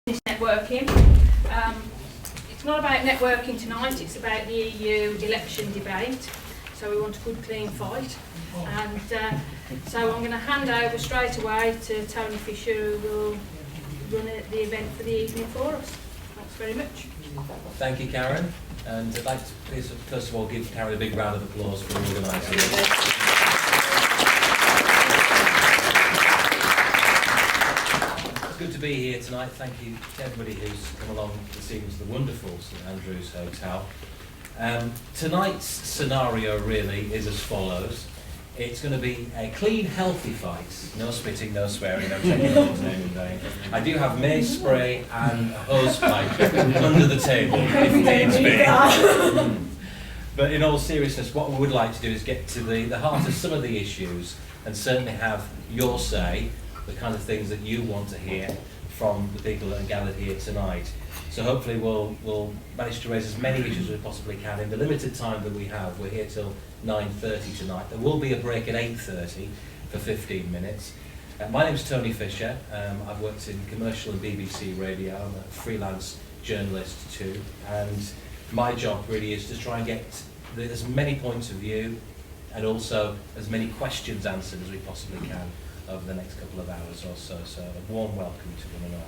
business networking. It's not about networking tonight, it's about the EU election debate. So we want a good clean fight. And so I'm going to hand over straight away to Tony Fisher, who will run the event for the evening for us. Thanks very much. Thank you, Karen. And I'd like to please, first of all, give Karen a big round of applause for organising it. It's good to be here tonight. Thank you to everybody who's come along this evening to the wonderful St Andrews Hotel. Tonight's scenario really is as follows. It's going to be a clean, healthy fight. No spitting, no swearing, no taking anyone's name in vain. I do have mace spray and a hose pipe under the table if needs be. But in all seriousness, what we would like to do is get to the heart of some of the issues and certainly have your say, the kind of things that you want to hear from the people that are gathered here tonight. So hopefully we'll manage to raise as many issues as we possibly can in the limited time that we have. We're here till 9:30 tonight. There will be a break at 8:30 for 15 minutes. My name's Tony Fisher. I've worked in commercial and BBC radio. I'm a freelance journalist too. And my job really is to try and get as many points of view and also as many questions answered as we possibly can over the next couple of hours or so. So a warm welcome to one and all.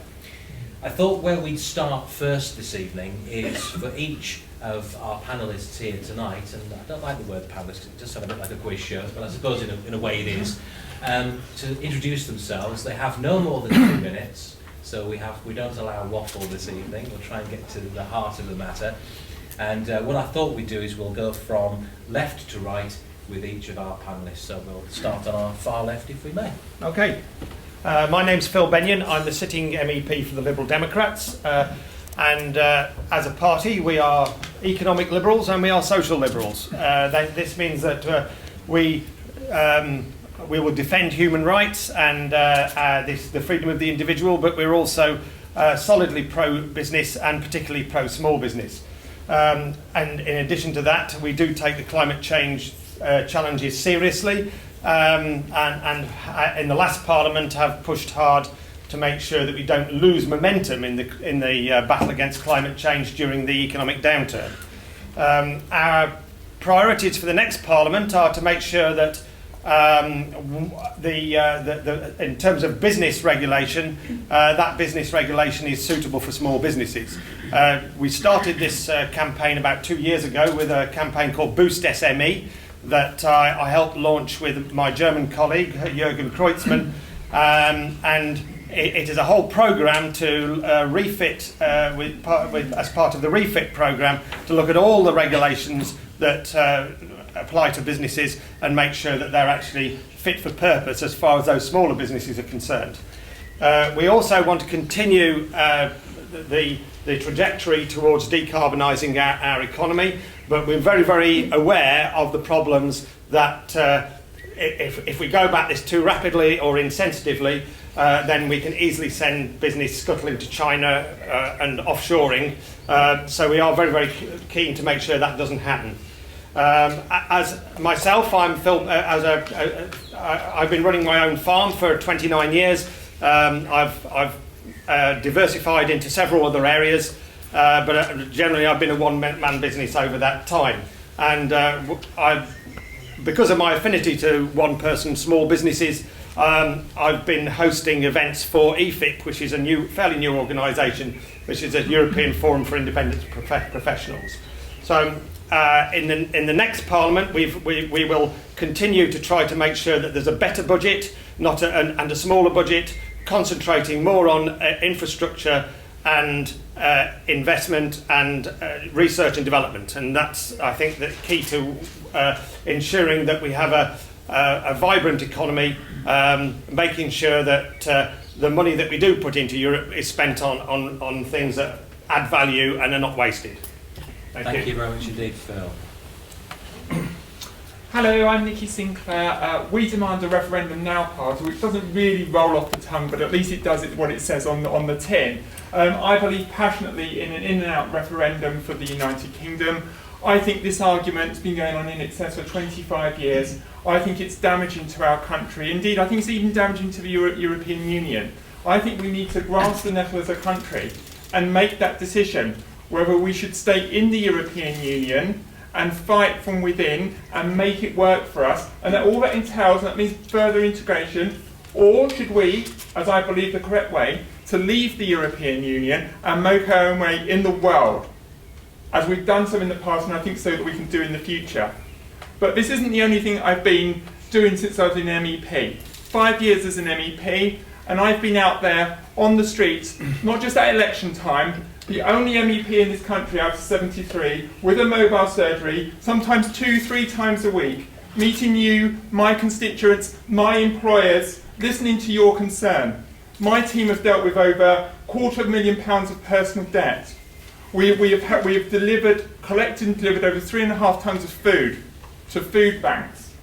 I thought where we'd start first this evening is for each of our panellists here tonight, and I don't like the word panellist, it does sound a bit like a quiz show, but I suppose in a way it is, to introduce themselves. They have no more than 2 minutes, so we don't allow waffle this evening. We'll try and get to the heart of the matter. And what I thought we'd do is we'll go from left to right with each of our panellists. So we'll start on our far left if we may. Okay. My name's Phil Benyon. I'm the sitting MEP for the Liberal Democrats. And as a party, we are economic liberals and we are social liberals. This means that we will defend human rights and the freedom of the individual, but we're also solidly pro-business and particularly pro-small business. And in addition to that, we do take the climate change challenges seriously. And in the last Parliament have pushed hard to make sure that we don't lose momentum in the battle against climate change during the economic downturn. Our priorities for the next Parliament are to make sure that in terms of business regulation, that business regulation is suitable for small businesses. We started this campaign about 2 years ago with a campaign called Boost SME, that I helped launch with my German colleague, Jürgen Kreutzmann, and it is a whole programme to refit, as part of the refit programme, to look at all the regulations that apply to businesses and make sure that they're actually fit for purpose as far as those smaller businesses are concerned. We also want to continue the trajectory towards decarbonising our economy, but we're very, very aware of the problems that if we go about this too rapidly or insensitively, then we can easily send business scuttling to China and offshoring. So we are very, very keen to make sure that doesn't happen. As myself, I've been running my own farm for 29 years. I've diversified into several other areas, but generally I've been a one-man business over that time. And because of my affinity to one-person small businesses, I've been hosting events for EFIP, which is a fairly new organisation, which is a European Forum for Independent Professionals. So in the next Parliament, we will continue to try to make sure that there's a better budget, and a smaller budget, concentrating more on infrastructure and investment and research and development. And that's, I think, the key to ensuring that we have a vibrant economy, making sure that the money that we do put into Europe is spent on things that add value and are not wasted. Thank you very much indeed, Phil. Hello, I'm Nikki Sinclair. We demand a referendum now party, which doesn't really roll off the tongue, but at least it does what it says on the tin. I believe passionately in an in-and-out referendum for the United Kingdom. I think this argument's been going on in excess of 25 years. I think it's damaging to our country. Indeed, I think it's even damaging to the European Union. I think we need to grasp the nettle as a country and make that decision whether we should stay in the European Union and fight from within and make it work for us, and that all that entails, and that means further integration, or should we, as I believe the correct way, to leave the European Union and make our own way in the world, as we've done so in the past, and I think so that we can do in the future. But this isn't the only thing I've been doing since I was an MEP. 5 years as an MEP, and I've been out there on the streets, not just at election time, the only MEP in this country out of 73 with a mobile surgery, sometimes 2-3 times a week, meeting you, my constituents, my employers, listening to your concern. My team have dealt with over £250,000 of personal debt. We have collected and delivered over 3.5 tons of food to food banks.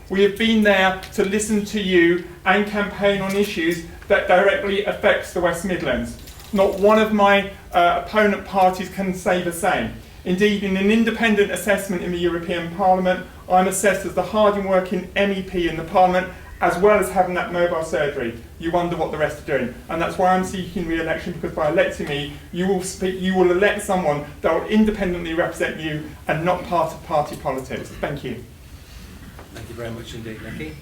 We have been there to listen to you and campaign on issues that directly affects the West Midlands. Not one of my opponent parties can say the same. Indeed, in an independent assessment in the European Parliament, I'm assessed as the hardest working MEP in the Parliament, as well as having that mobile surgery. You wonder what the rest are doing. And that's why I'm seeking re-election, because by electing me, you will elect someone that will independently represent you and not part of party politics. Thank you. Thank you very much indeed, Nikki.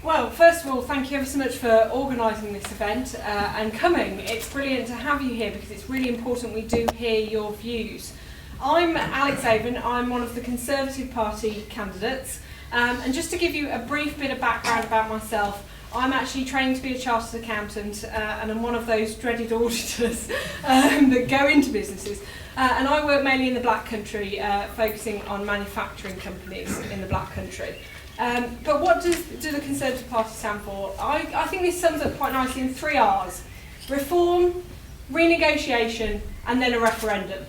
Well, first of all, thank you ever so much for organising this event and coming. It's brilliant to have you here because it's really important we do hear your views. I'm Alex Avon, I'm one of the Conservative Party candidates. And just to give you a brief bit of background about myself, I'm actually trained to be a chartered accountant and I'm one of those dreaded auditors that go into businesses. And I work mainly in the Black Country, focusing on manufacturing companies in the Black Country. But what do the Conservative Party stand for? I think this sums up quite nicely in 3 R's. Reform, renegotiation, and then a referendum.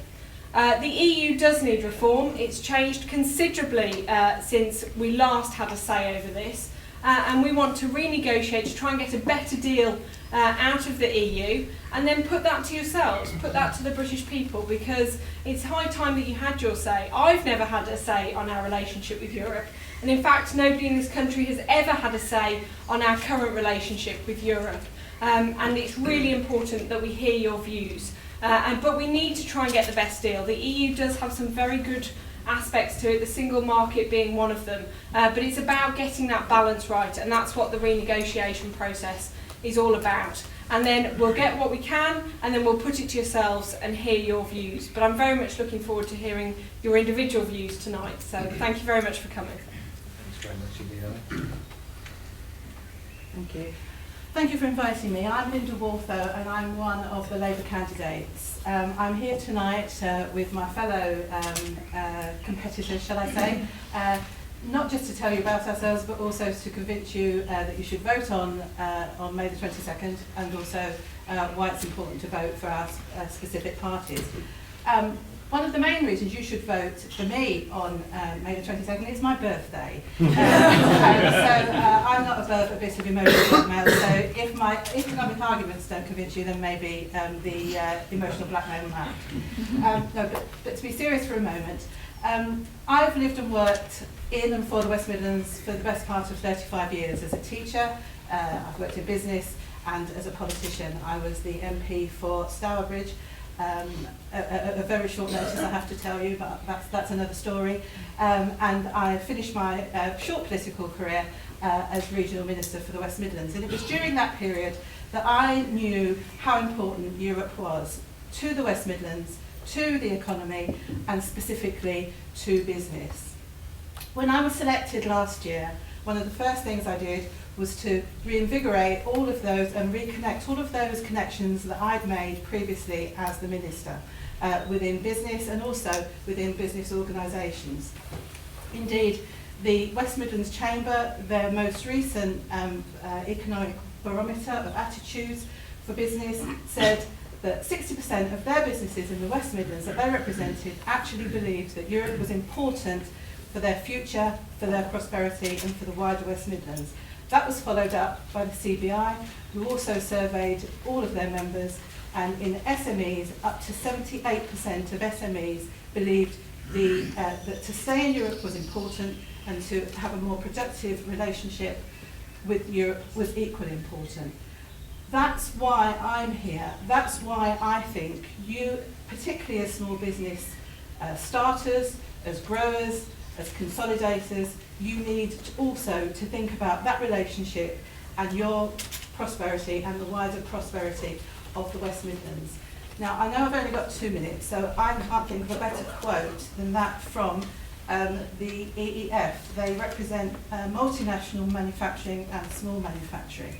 The EU does need reform. It's changed considerably since we last had a say over this. And we want to renegotiate to try and get a better deal out of the EU and then put that to yourselves, put that to the British people, because it's high time that you had your say. I've never had a say on our relationship with Europe. And in fact, nobody in this country has ever had a say on our current relationship with Europe. And it's really important that we hear your views. But we need to try and get the best deal. The EU does have some very good aspects to it, the single market being one of them. But it's about getting that balance right, and that's what the renegotiation process is all about. And then we'll get what we can, and then we'll put it to yourselves and hear your views. But I'm very much looking forward to hearing your individual views tonight. So thank you very much for coming. Thanks very much indeed. Thank you. Thank you for inviting me. I'm Linda Wartho and I'm one of the Labour candidates. I'm here tonight with my fellow competitors, shall I say, not just to tell you about ourselves, but also to convince you that you should vote on May the 22nd, and also why it's important to vote for our specific parties. One of the main reasons you should vote for me on May the 22nd is my birthday. So I'm not above a bit of emotional blackmail, so if my economic arguments don't convince you, then maybe the emotional blackmail might. No, but to be serious for a moment, I've lived and worked in and for the West Midlands for the best part of 35 years as a teacher. I've worked in business, and as a politician I was the MP for Stourbridge. A very short notice, I have to tell you, but that's another story. And I finished my short political career as Regional Minister for the West Midlands. And it was during that period that I knew how important Europe was to the West Midlands, to the economy, and specifically to business. When I was selected last year, one of the first things I did was to reinvigorate all of those and reconnect all of those connections that I'd made previously as the Minister within business and also within business organisations. Indeed, the West Midlands Chamber, their most recent economic barometer of attitudes for business, said that 60% of their businesses in the West Midlands that they represented actually believed that Europe was important for their future, for their prosperity and for the wider West Midlands. That was followed up by the CBI, who also surveyed all of their members, and in SMEs, up to 78% of SMEs believed that to stay in Europe was important and to have a more productive relationship with Europe was equally important. That's why I'm here. That's why I think you, particularly as small business starters, as growers, as consolidators, you need also to think about that relationship and your prosperity and the wider prosperity of the West Midlands. Now, I know I've only got 2 minutes, so I can't think of a better quote than that from the EEF. They represent multinational manufacturing and small manufacturing.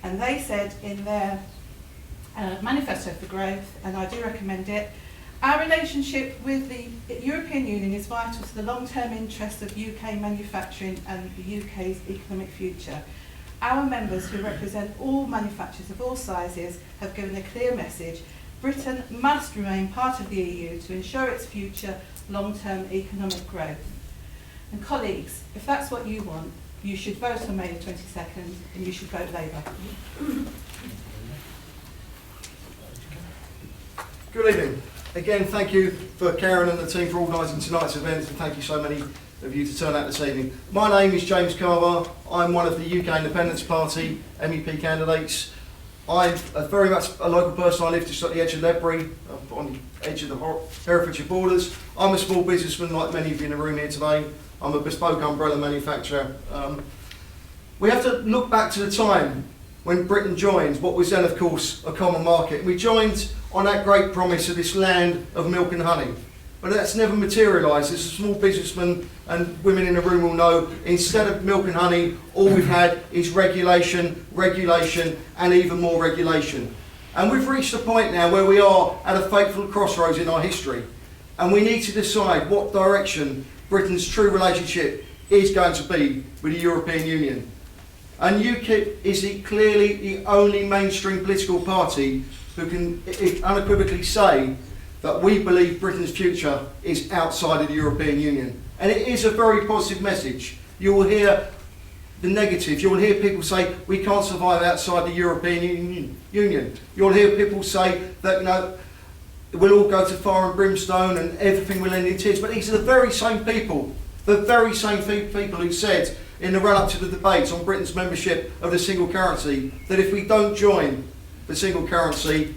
And they said in their manifesto for growth, and I do recommend it, our relationship with the European Union is vital to the long-term interest of UK manufacturing and the UK's economic future. Our members, who represent all manufacturers of all sizes, have given a clear message. Britain must remain part of the EU to ensure its future long-term economic growth. And colleagues, if that's what you want, you should vote on May the 22nd and you should vote Labour. Good evening. Again, thank you for Karen and the team for organising tonight's event, and thank you so many of you to turn out this evening. My name is James Carver. I'm one of the UK Independence Party MEP candidates. I'm very much a local person. I live just at the edge of Ledbury, on the edge of the Herefordshire borders. I'm a small businessman like many of you in the room here today. I'm a bespoke umbrella manufacturer. We have to look back to the time when Britain joined what was then, of course, a common market. We joined on that great promise of this land of milk and honey. But that's never materialised. As a small businessman and women in the room will know, instead of milk and honey, all we've had is regulation, regulation, and even more regulation. And we've reached a point now where we are at a fateful crossroads in our history. And we need to decide what direction Britain's true relationship is going to be with the European Union. And UKIP is clearly the only mainstream political party who can unequivocally say that we believe Britain's future is outside of the European Union. And it is a very positive message. You will hear the negative. You will hear people say we can't survive outside the European Union. You'll hear people say that, you know, we'll all go to fire and brimstone and everything will end in tears. But these are the very same people who said in the run-up to the debates on Britain's membership of the single currency that if we don't join the single currency,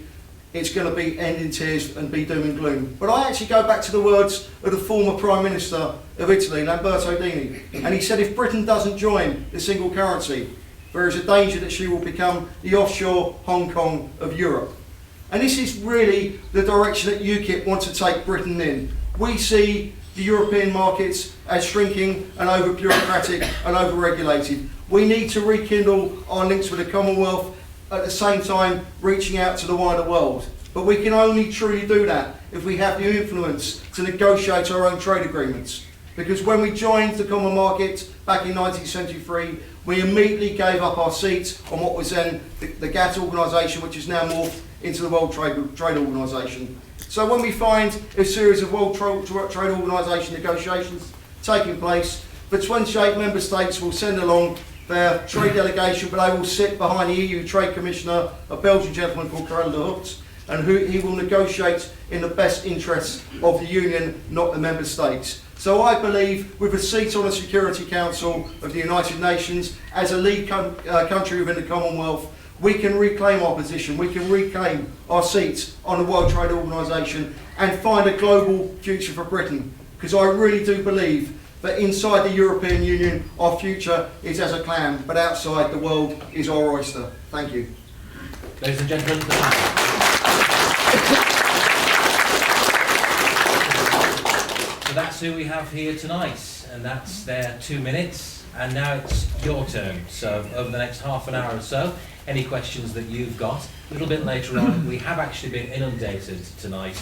it's going to be end in tears and be doom and gloom. But I actually go back to the words of the former Prime Minister of Italy, Lamberto Dini, and he said if Britain doesn't join the single currency, there is a danger that she will become the offshore Hong Kong of Europe. And this is really the direction that UKIP want to take Britain in. We see the European markets as shrinking and over-bureaucratic and over-regulated. We need to rekindle our links with the Commonwealth, at the same time reaching out to the wider world. But we can only truly do that if we have the influence to negotiate our own trade agreements. Because when we joined the Common Market back in 1973, we immediately gave up our seat on what was then the GATT organisation, which is now morphed into the World Trade Organisation. So when we find a series of World Trade Organisation negotiations taking place, the 28 member states will send along their trade delegation, but they will sit behind the EU Trade Commissioner, a Belgian gentleman called Karel de Hocht, and he will negotiate in the best interests of the Union, not the member states. So I believe with a seat on the Security Council of the United Nations, as a lead country within the Commonwealth, we can reclaim our position, we can reclaim our seats on the World Trade Organisation and find a global future for Britain. Because I really do believe that inside the European Union, our future is as a clam, but outside the world is our oyster. Thank you. Ladies and gentlemen, the panel. So that's who we have here tonight, and that's their 2 minutes. And now it's your turn. So over the next half an hour or so, any questions that you've got. A little bit later on, we have actually been inundated tonight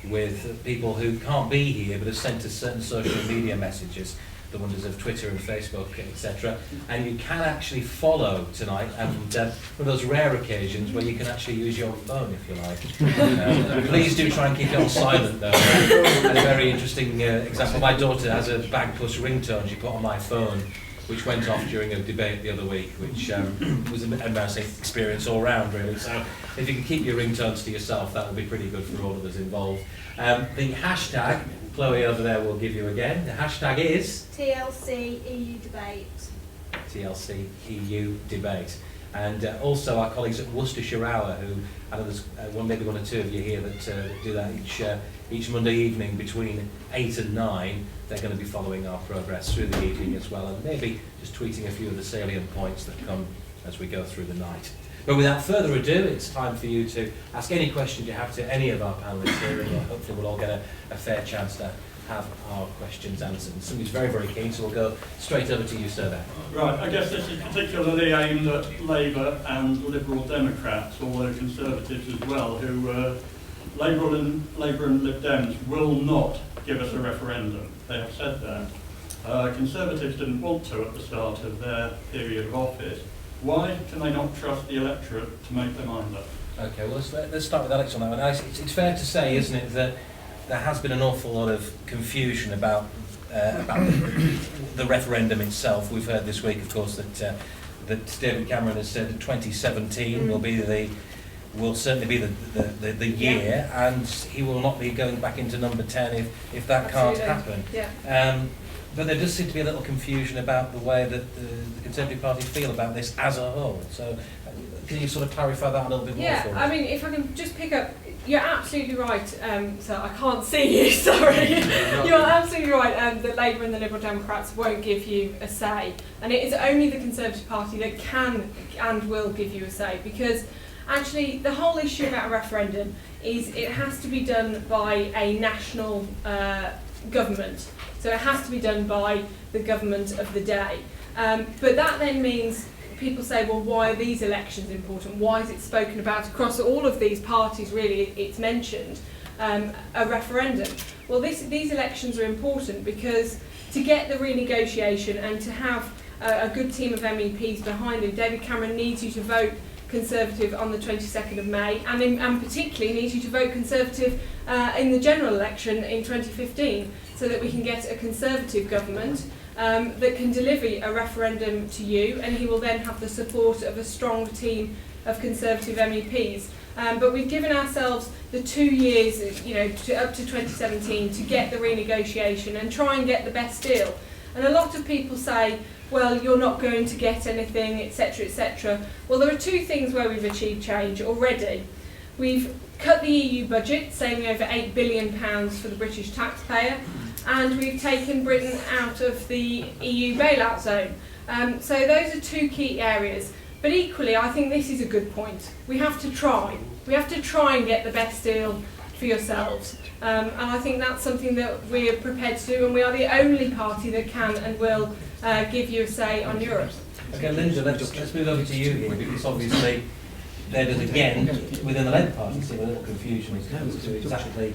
with people who can't be here but have sent us certain social media messages, the wonders of Twitter and Facebook, etc. And you can actually follow tonight, and one of those rare occasions where you can actually use your phone if you like. Please do try and keep it on silent though. And a very interesting example, my daughter has a bag push ringtone she put on my phone, which went off during a debate the other week, which was an embarrassing experience all round, really. So if you can keep your ringtones to yourself, that will be pretty good for all of us involved. The hashtag, Chloe over there will give you again, the hashtag is? TLC EU debate. TLC EU debate. And also our colleagues at Worcestershire Hour, who I know there's maybe one or two of you here that do that each Monday evening between 8 and 9. They're going to be following our progress through the evening as well, and maybe just tweeting a few of the salient points that come as we go through the night. But without further ado, it's time for you to ask any questions you have to any of our panellists here, and hopefully we'll all get a fair chance to have our questions answered. And somebody's very, very keen, so we'll go straight over to you, sir, there. Right, I guess this is particularly aimed at Labour and Liberal Democrats, although Conservatives as well, who Labour and Lib Dems will not give us a referendum. They have said that. Conservatives didn't want to at the start of their period of office. Why can they not trust the electorate to make their mind up? Okay, well, let's start with Alex on that one. Alex, it's fair to say, isn't it, that there has been an awful lot of confusion about the referendum itself. We've heard this week, of course, that David Cameron has said that 2017 will certainly be the year, and he will not be going back into number 10 if that can't happen. Yeah. But there does seem to be a little confusion about the way that the Conservative Party feel about this as a whole. So can you sort of clarify that a little bit more for us? Yeah, I mean, if I can just pick up, you're absolutely right, so I can't see you, sorry. You're absolutely right that Labour and the Liberal Democrats won't give you a say. And it is only the Conservative Party that can and will give you a say, because actually the whole issue about a referendum is it has to be done by a national government. So it has to be done by the government of the day. But that then means people say, well, why are these elections important? Why is it spoken about across all of these parties, really, it's mentioned, a referendum? Well, these elections are important because to get the renegotiation and to have a good team of MEPs behind him, David Cameron needs you to vote Conservative on the 22nd of May, and particularly needs you to vote Conservative in the general election in 2015, so that we can get a Conservative government that can deliver a referendum to you, and he will then have the support of a strong team of Conservative MEPs. But we've given ourselves the 2 years, up to 2017 to get the renegotiation and try and get the best deal. And a lot of people say, well, you're not going to get anything, etc., etc. Well, there are two things where we've achieved change already. We've cut the EU budget, saving over £8 billion for the British taxpayer, and we've taken Britain out of the EU bailout zone. So those are two key areas. But equally, I think this is a good point. We have to try. We have to try and get the best deal for yourselves. And I think that's something that we're prepared to do, and we are the only party that can and will give you a say on Europe. Okay, Linda, let's move over to you here, because obviously there does again, within the Labour Party, seem a little confusion as to exactly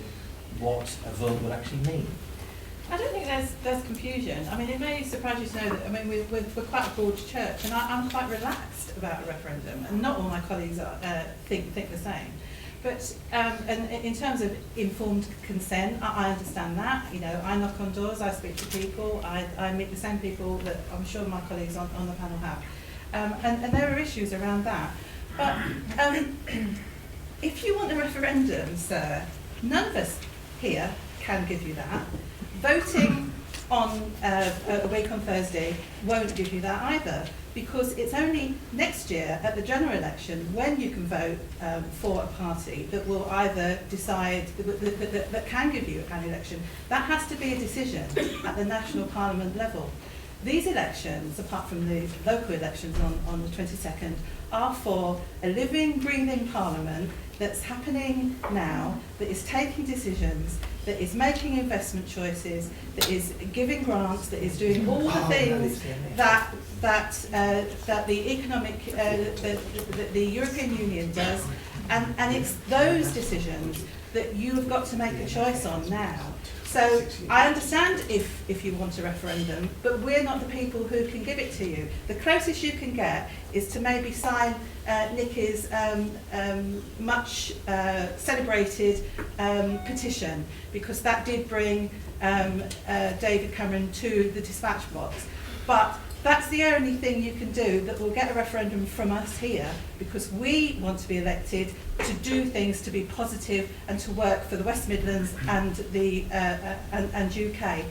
what a vote would actually mean. I don't think there's confusion. I mean, it may surprise you to know that, I mean, we're quite a broad church, and I'm quite relaxed about a referendum, and not all my colleagues think the same. But and in terms of informed consent, I understand that. I knock on doors, I speak to people, I meet the same people that I'm sure my colleagues on the panel have. And there are issues around that. But if you want a referendum, sir, none of us here can give you that. Voting on a week on Thursday won't give you that either, because it's only next year at the general election when you can vote for a party that will either decide, that can give you an election. That has to be a decision at the national parliament level. These elections, apart from the local elections on the 22nd, are for a living, breathing parliament that's happening now, that is taking decisions, that is making investment choices, that is giving grants, that is doing all the things that the economic, the European Union does, and it's those decisions that you have got to make a choice on now. So I understand if you want a referendum, but we're not the people who can give it to you. The closest you can get is to maybe sign Nicky's much celebrated petition, because that did bring David Cameron to the dispatch box. But that's the only thing you can do that will get a referendum from us here, because we want to be elected to do things to be positive and to work for the West Midlands and the and UK.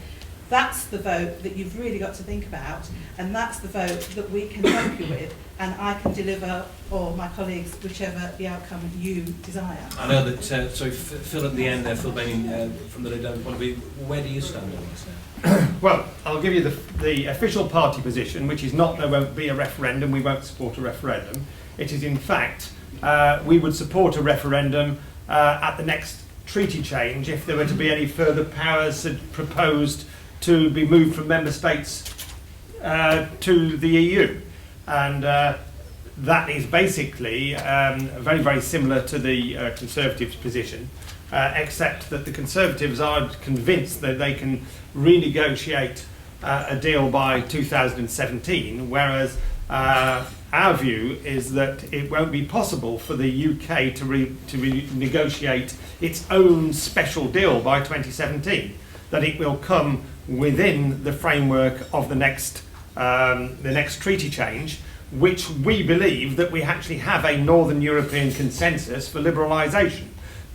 That's the vote that you've really got to think about, and that's the vote that we can help you with, and I can deliver, or my colleagues, whichever the outcome you desire. I know that, sorry, Phil at the end there, Phil Bainey, from the Lib Dems point of view, where do you stand on this now? Well, I'll give you the official party position, which is not there won't be a referendum, we won't support a referendum. It is in fact, we would support a referendum at the next treaty change if there were to be any further powers proposed to be moved from member states to the EU. And that is basically very, very similar to the Conservatives' position, except that the Conservatives are convinced that they can renegotiate a deal by 2017, whereas our view is that it won't be possible for the UK to renegotiate its own special deal by 2017, that it will come within the framework of the next treaty change, which we believe that we actually have a Northern European consensus for liberalisation,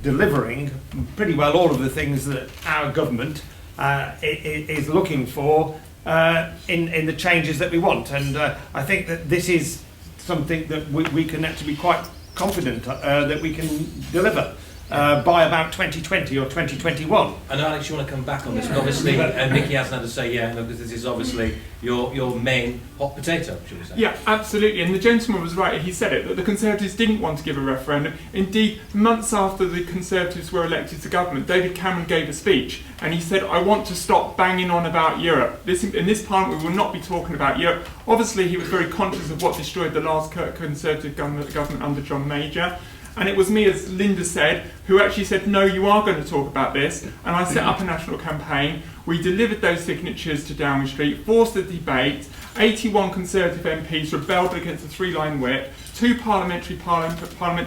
delivering pretty well all of the things that our government is looking for in the changes that we want. And I think that this is something that we can actually be quite confident that we can deliver by about 2020 or 2021. I know, Alex, you want to come back on this, but obviously, Nikki hasn't had to say, because this is obviously your main hot potato, should we say? Yeah, absolutely, and the gentleman was right, he said it, that the Conservatives didn't want to give a referendum. Indeed, months after the Conservatives were elected to government, David Cameron gave a speech, and he said, I want to stop banging on about Europe. In this Parliament, we will not be talking about Europe. Obviously, he was very conscious of what destroyed the last Conservative government under John Major. And it was me, as Linda said, who actually said, no, you are going to talk about this. And I set up a national campaign. We delivered those signatures to Downing Street, forced the debate. 81 Conservative MPs rebelled against the three-line whip. 2 parliamentary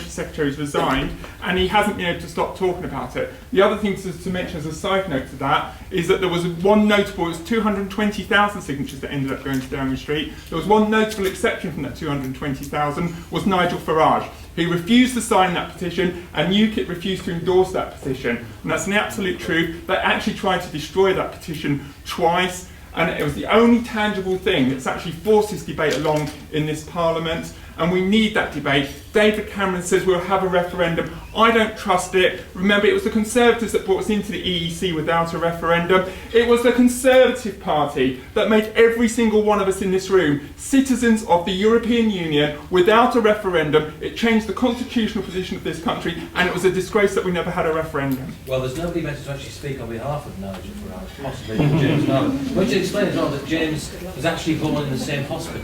secretaries resigned, and he hasn't been able to stop talking about it. The other thing to mention as a side note to that is that there was one notable, it was 220,000 signatures that ended up going to Downing Street. There was one notable exception from that 220,000, was Nigel Farage. He refused to sign that petition, and UKIP refused to endorse that petition. And that's the absolute truth. They actually tried to destroy that petition twice, and it was the only tangible thing that's actually forced this debate along in this Parliament. And we need that debate. David Cameron says we'll have a referendum. I don't trust it. Remember, it was the Conservatives that brought us into the EEC without a referendum. It was the Conservative Party that made every single one of us in this room citizens of the European Union without a referendum. It changed the constitutional position of this country, and it was a disgrace that we never had a referendum. Well, there's nobody better to actually speak on behalf of Nigel Farage, possibly James Garland. Would you explain as well that James was actually born in the same hospital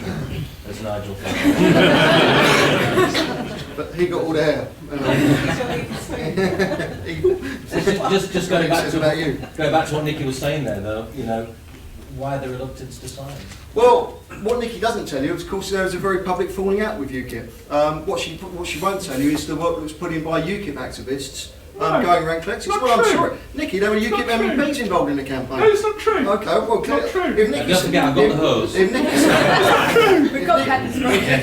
as Nigel Farage? But he got all the hair. just going back to about you. Going back to what Nikki was saying there, though, why the reluctance to sign? Well, what Nikki doesn't tell you, of course, there was a very public falling out with UKIP. What she won't tell you is the work that was put in by UKIP activists. Going around collecting. Well, I'm sorry, Nikki, there were UKIP MPs involved in the campaign. No, it's not true. Okay, well, not true. If Nikki Don't forget, I've got the hose. If Nikki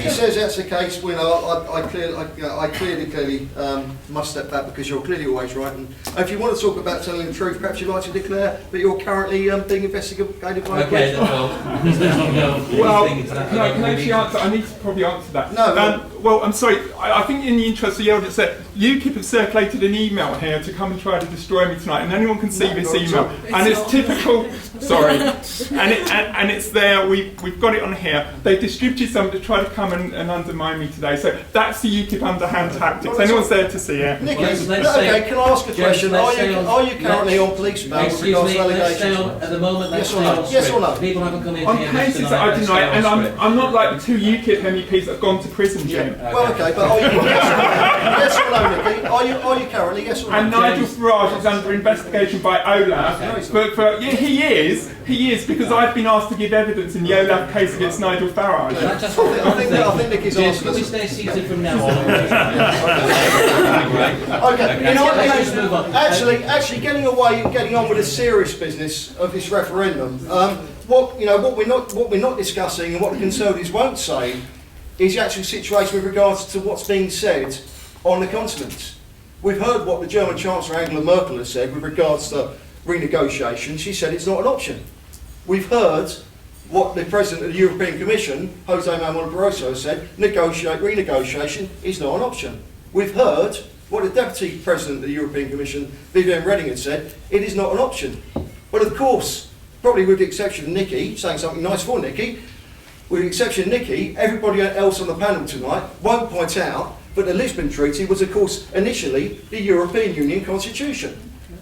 says that's the case, I clearly must step back, because you're clearly always right. And if you want to talk about telling the truth, perhaps you'd like to declare that you're currently being investigated by the police. Okay, well, can I actually answer? I need to probably answer that. No. Well, I'm sorry. I think in the interest of the audience, UKIP have circulated an email here to come and try to destroy me tonight, and anyone can see this email. And it's typical. Sorry. And it's there. We've got it on here. They've distributed something to try to come and undermine me today. So that's the UKIP underhand tactics. Anyone's there to see it. Nikki, okay, can I ask a question? Are you currently on police bail with regards to allegations? At the moment, Yes or no? People haven't come in On cases that I deny, and I'm not like the 2 UKIP MEPs that have gone to prison, Jim. Well, okay, but are you, yes or no, Nikki? Are you currently, yes or no? And Nigel Farage is under investigation by OLAF. Okay. He is, because I've been asked to give evidence in the OLAF case against Nigel Farage. I think Nikki's James, answered can we this. stay seated from now on? Okay. Actually, getting on with the serious business of this referendum. What we're not discussing, and what the Conservatives won't say, is the actual situation with regards to what's being said on the continent. We've heard what the German Chancellor Angela Merkel has said with regards to renegotiation. She said it's not an option. We've heard what the President of the European Commission, Jose Manuel Barroso, said, renegotiation is not an option. We've heard what the Deputy President of the European Commission, Viviane Reding, had said, it is not an option. But of course, probably with the exception of Nikki, saying something nice for Nikki, with the exception of Nikki, everybody else on the panel tonight won't point out that the Lisbon Treaty was, of course, initially the European Union Constitution.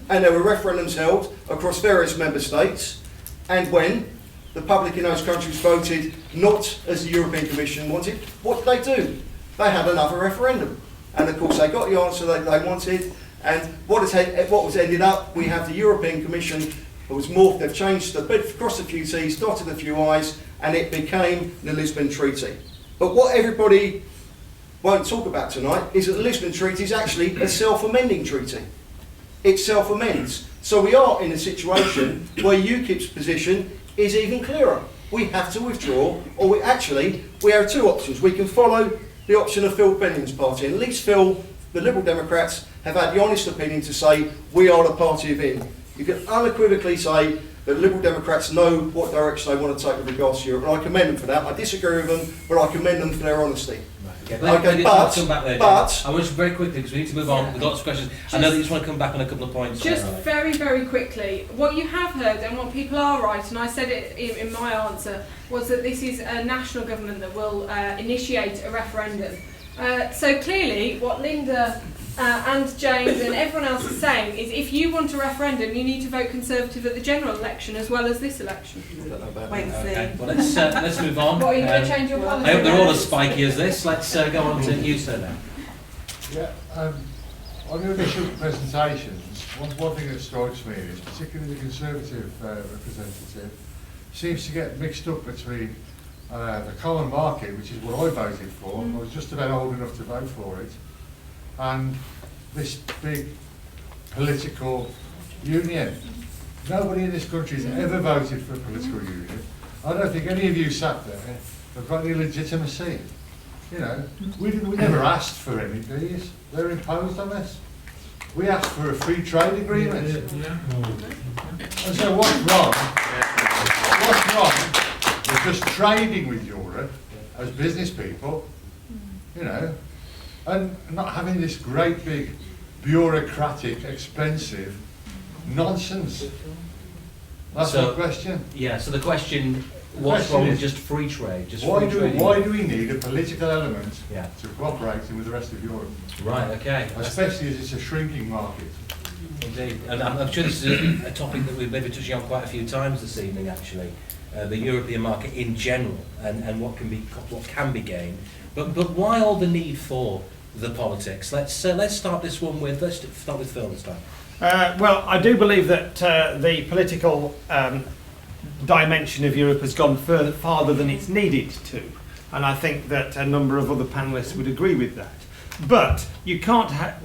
And there were referendums held across various member states, and when the public in those countries voted not as the European Commission wanted, what did they do? They had another referendum. And of course they got the answer that they wanted, and what was ended up, we have the European Commission, it was morphed, they've changed the bit, crossed a few T's, dotted a few I's, and it became the Lisbon Treaty. But what everybody won't talk about tonight is that the Lisbon Treaty is actually a self-amending treaty. It self-amends. So we are in a situation where UKIP's position is even clearer. We have to withdraw, or we have two options. We can follow the option of Phil Benning's party, and at least Phil, the Liberal Democrats, have had the honest opinion to say, we are the party of in. You can unequivocally say that Liberal Democrats know what direction they want to take with regards to Europe, and I commend them for that. I disagree with them, but I commend them for their honesty. But I wish very quickly, because we need to move on. We've got lots of questions. I know that you just want to come back on a couple of points. Just very, very quickly, what you have heard and what people are right, and I said it in my answer, was that this is a national government that will initiate a referendum. So clearly, what Linda and James and everyone else is saying is if you want a referendum, you need to vote Conservative at the general election as well as this election. Wait and see. Okay. Well, let's move on. What, are you going to change your policy? I hope they're all as spiky as this. Let's go on to you, sir, now. Yeah, on your initial presentations, one thing that strikes me is particularly the Conservative representative seems to get mixed up between the common market, which is what I voted for, I was just about old enough to vote for it, and this big political union. Nobody in this country has ever voted for a political union. I don't think any of you sat there have got any legitimacy. You know, we never asked for MEPs. They're imposed on us. We asked for a free trade agreement. And so what's wrong? What's wrong with just trading with Europe as business people, you know, and not having this great big bureaucratic, expensive nonsense? That's my question. Yeah, so the question, what's wrong with just free trade? Why do we need a political element to cooperate with the rest of Europe? Right, okay. Especially as it's a shrinking market. Indeed, and I'm sure this is a topic that we've maybe touching on quite a few times this evening, actually. The European market in general, and what can be gained. But why all the need for the politics? Let's start this one with Phil this time. Well, I do believe that the political dimension of Europe has gone farther than it's needed to, and I think that a number of other panellists would agree with that. But you can't have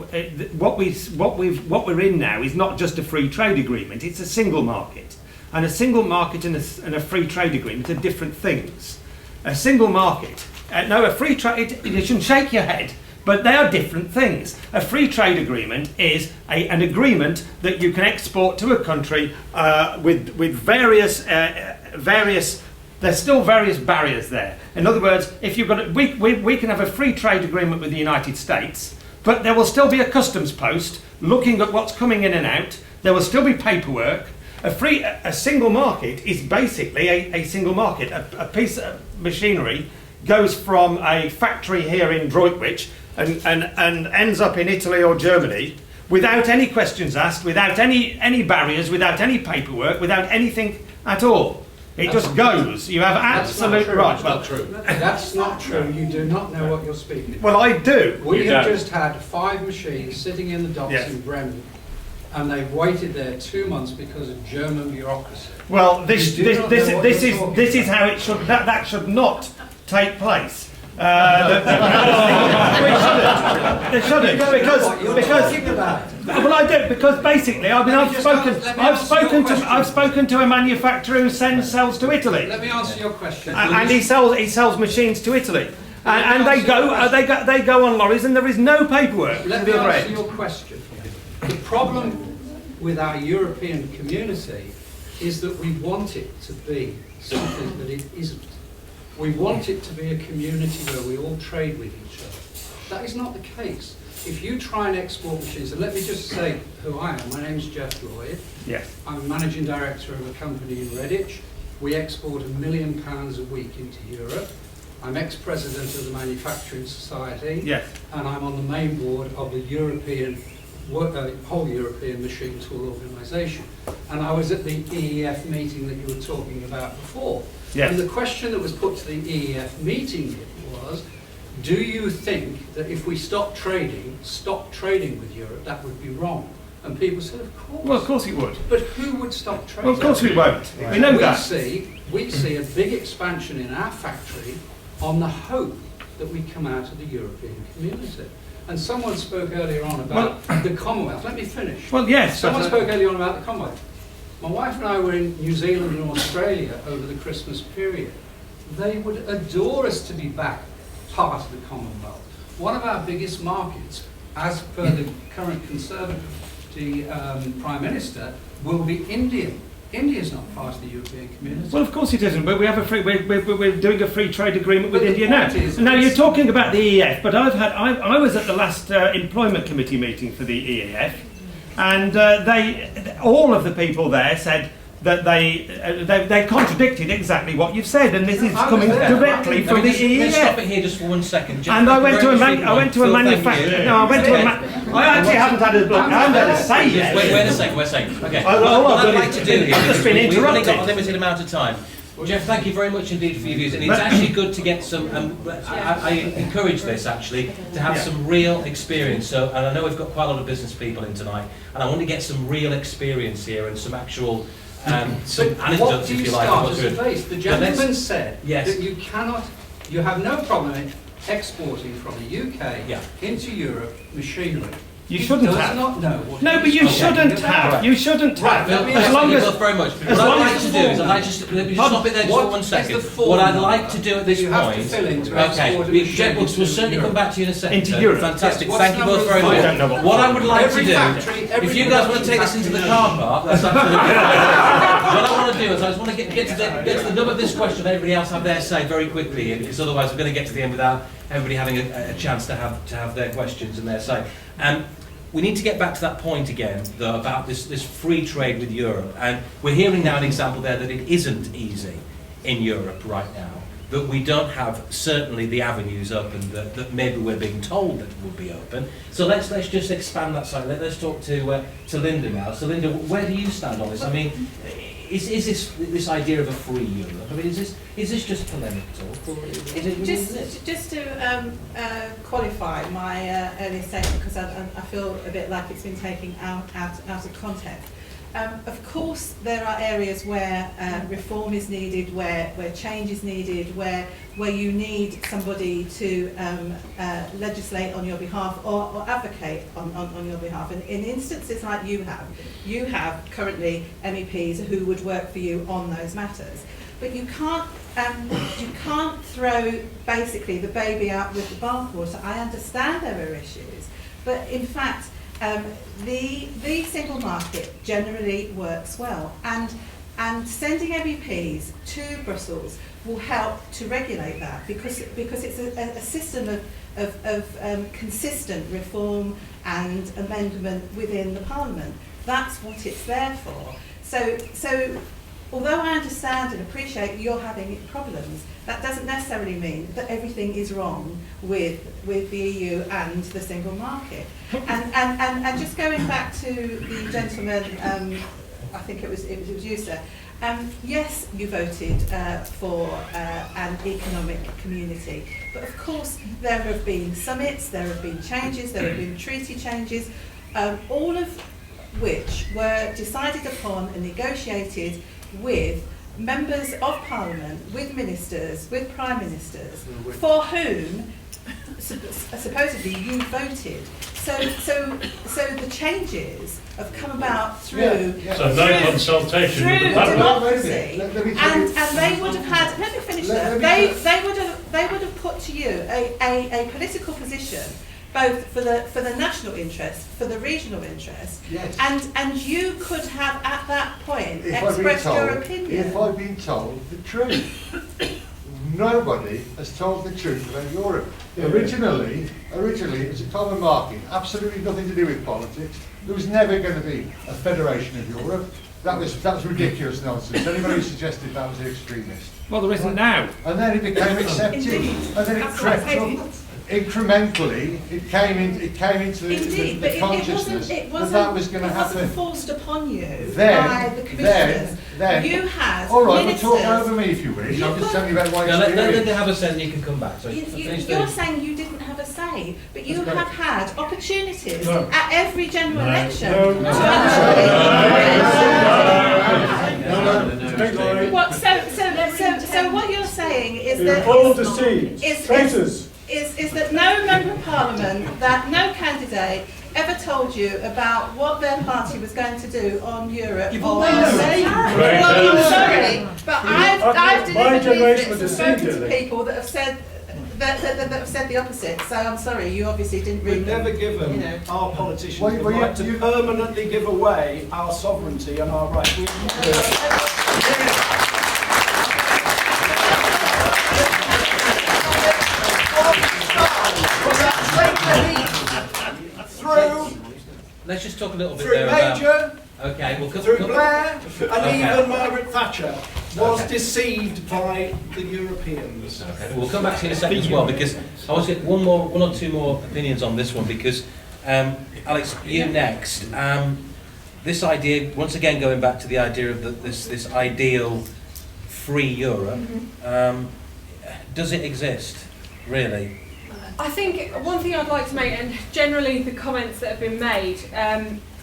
what we're in now is not just a free trade agreement; it's a single market, and a single market and a free trade agreement are different things. A single market, a free trade. You shouldn't shake your head. But they are different things. A free trade agreement is an agreement that you can export to a country with various. There's still various barriers there. In other words, if you've got we can have a free trade agreement with the United States, but there will still be a customs post looking at what's coming in and out. There will still be paperwork. A single market is basically a single market. A piece of machinery goes from a factory here in Droitwich and ends up in Italy or Germany without any questions asked, without any barriers, without any paperwork, without anything at all. It just goes. You have absolute right. Well, that's not true. You do not know what you're speaking about. Well, I do. We have just had 5 machines sitting in the docks in Bremen, and they've waited there 2 months because of German bureaucracy. Well, this is how it should. That should not take place. It shouldn't because well, I do, because basically I've spoken to a manufacturer who sells to Italy. Let me answer your question. And he sells machines to Italy, and they go on lorries, and there is no paperwork. Let me answer your question. The problem with our European community is that we want it to be something that it isn't. We want it to be a community where we all trade with each other. That is not the case. If you try and export machines, and let me just say who I am. My name is Jeff Lloyd. Yes. I'm managing director of a company in Redditch. We export £1 million a week into Europe. I'm ex-president of the Manufacturing Society. Yes. And I'm on the main board of the whole European Machine Tool Organisation. And I was at the EEF meeting that you were talking about before. Yes. And the question that was put to the EEF meeting was, do you think that if we stop trading with Europe, that would be wrong? And people said, of course. Well, of course it would. But who would stop trading? Well, of course we won't. We know that. We see a big expansion in our factory on the hope that we come out of the European community. And someone spoke earlier on about the Commonwealth. Let me finish. Well, yes. Someone spoke earlier on about the Commonwealth. My wife and I were in New Zealand and Australia over the Christmas period. They would adore us to be back part of the Commonwealth. One of our biggest markets, as per the current Conservative Prime Minister, will be India. India is not part of the European community. Well, of course it isn't, but we have we're doing a free trade agreement with But India the now. point is- Now, you're talking about the EEF, but I was at the last employment committee meeting for the EEF, and all of the people there said that they contradicted exactly what you've said, and this is coming directly from the EEF. Let's stop it here just for 1 second. Jeff, And I went to a Phil, thank manufacturer. you. No, I went to I actually haven't had a say yet. Wait a second. Okay. All What I've I'd done like is- to do here, I've just because been we've only got a interrupted. limited amount of time. Well, Jeff, thank you very much indeed for your views, and it's actually good to get some. I encourage this actually to have some real experience. So, and I know we've got quite a lot of business people in tonight, and I want to get some real experience here and some actual. Some What anecdotes, do if you you like. start of as what's a good. base? The But gentleman let's- said Yes. that you have no problem in exporting from the UK Yeah. into Europe machinery. You He shouldn't does have. not know what No, he but is you talking shouldn't about. have. You shouldn't have. Let me As ask long Thank as you both very much. as What long I'd like as to the do is, form- I'd like just let me just stop it there just for 1 What second. is the form What I'd number like to do at this that you have to point. fill in to Okay, export a Jeff, machine we'll into certainly Europe? come back to you in a second. Into Europe. Fantastic. Yes, Thank you what's both very number much. I don't know what- What I would like to Every do, factory, if you guys want to take this into the car park, that's absolutely fine. What I want to do is I just want to get to the nub of this question. Everybody else have their say very quickly, because otherwise we're going to get to the end without everybody having a chance to have their questions and their say. We need to get back to that point again, though, about this free trade with Europe. And we're hearing now an example there that it isn't easy in Europe right now, that we don't have certainly the avenues open that maybe we're being told that will be open. So let's just expand that side. Let's talk to Linda now. So Linda, where do you stand on this? I mean, is this idea of a free Europe? I mean, is this just polemic talk, or is it? Just to qualify my earlier statement, because I feel a bit like it's been taken out of context. Of course, there are areas where reform is needed, where change is needed, where you need somebody to legislate on your behalf or advocate on your behalf. And in instances like you have currently MEPs who would work for you on those matters. But you can't throw basically the baby out with the bathwater. I understand there are issues, but in fact, the single market generally works well, and sending MEPs to Brussels will help to regulate that, because it's a system of consistent reform and amendment within the Parliament. That's what it's there for. So although I understand and appreciate you're having problems, that doesn't necessarily mean that everything is wrong with the EU and the single market. And just going back to the gentleman, I think it was you, sir. Yes, you voted for an economic community, but of course there have been summits, there have been changes, there have been treaty changes, all of which were decided upon and negotiated with members of Parliament, with ministers, with prime ministers, for whom supposedly you voted. So the changes have come about through So no consultation with the public. democracy, and they would have had. Let me finish that. They would have put to you a political position both for the national interest, for the regional interest, Yes. and you could have at that point If I've been expressed your told, opinion. if I've been told the truth. Nobody has told the truth about Europe. Originally it was a common market, absolutely nothing to do with politics. There was never going to be a federation of Europe. That was ridiculous nonsense. Anybody who suggested that was an extremist. Well, there isn't now. And then it became accepted, Indeed. and then it That's what I'm crept up. saying. Incrementally, it came into Indeed, but the consciousness it wasn't, that wasn't going to happen. It wasn't forced upon you Then- by the commissioners. then- you had All right, ministers. well, talk over me if you wish. I'm just telling you about my Now, let experience. them have a say and you can come back. So You're saying you didn't have a say, but you That's have correct. had opportunities No. at every general election. No. to No. actually- What, so what you're saying is You're that all deceived. Traitors. is that no member of parliament, that no candidate ever told you about what their party was going to do on Europe. You've or always on- said. Well, I'm sorry, but I've My delivered generation leaflets was and deceived, spoken to really. people that have said that have said the opposite. So I'm sorry, you obviously didn't read We've them. never given You know. our politicians Well, the well, right to you- permanently give away our sovereignty and our rights. let's just talk a little bit Through there about... Major, Okay, we'll come... through Blair, and Okay. even Margaret Thatcher was Okay. deceived by the Europeans. Okay, we'll come back to you in a second as well, because I want to get one or two more opinions on this one, because Alex, you next. This idea, once again going back to the idea of this ideal free Europe, does it exist, really? I think one thing I'd like to make, and generally the comments that have been made,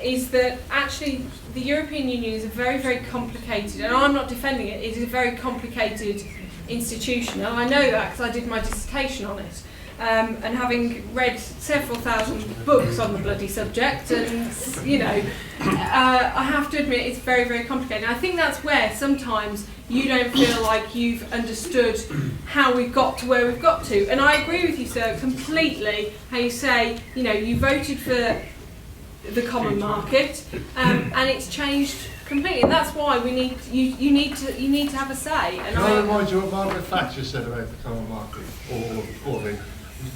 is that actually the European Union is a very, very complicated, and I'm not defending it, it is a very complicated institution, and I know that because I did my dissertation on it. And having read several thousand books on the bloody subject, and you know, I have to admit it's very, very complicated. And I think that's where sometimes you don't feel like you've understood how we've got to where we've got to. And I agree with you, sir, completely. How you say, you know, you voted for the common market, and it's changed completely. And that's why we need you need to have a say. And Can I remind you what Margaret Thatcher said about the common market, or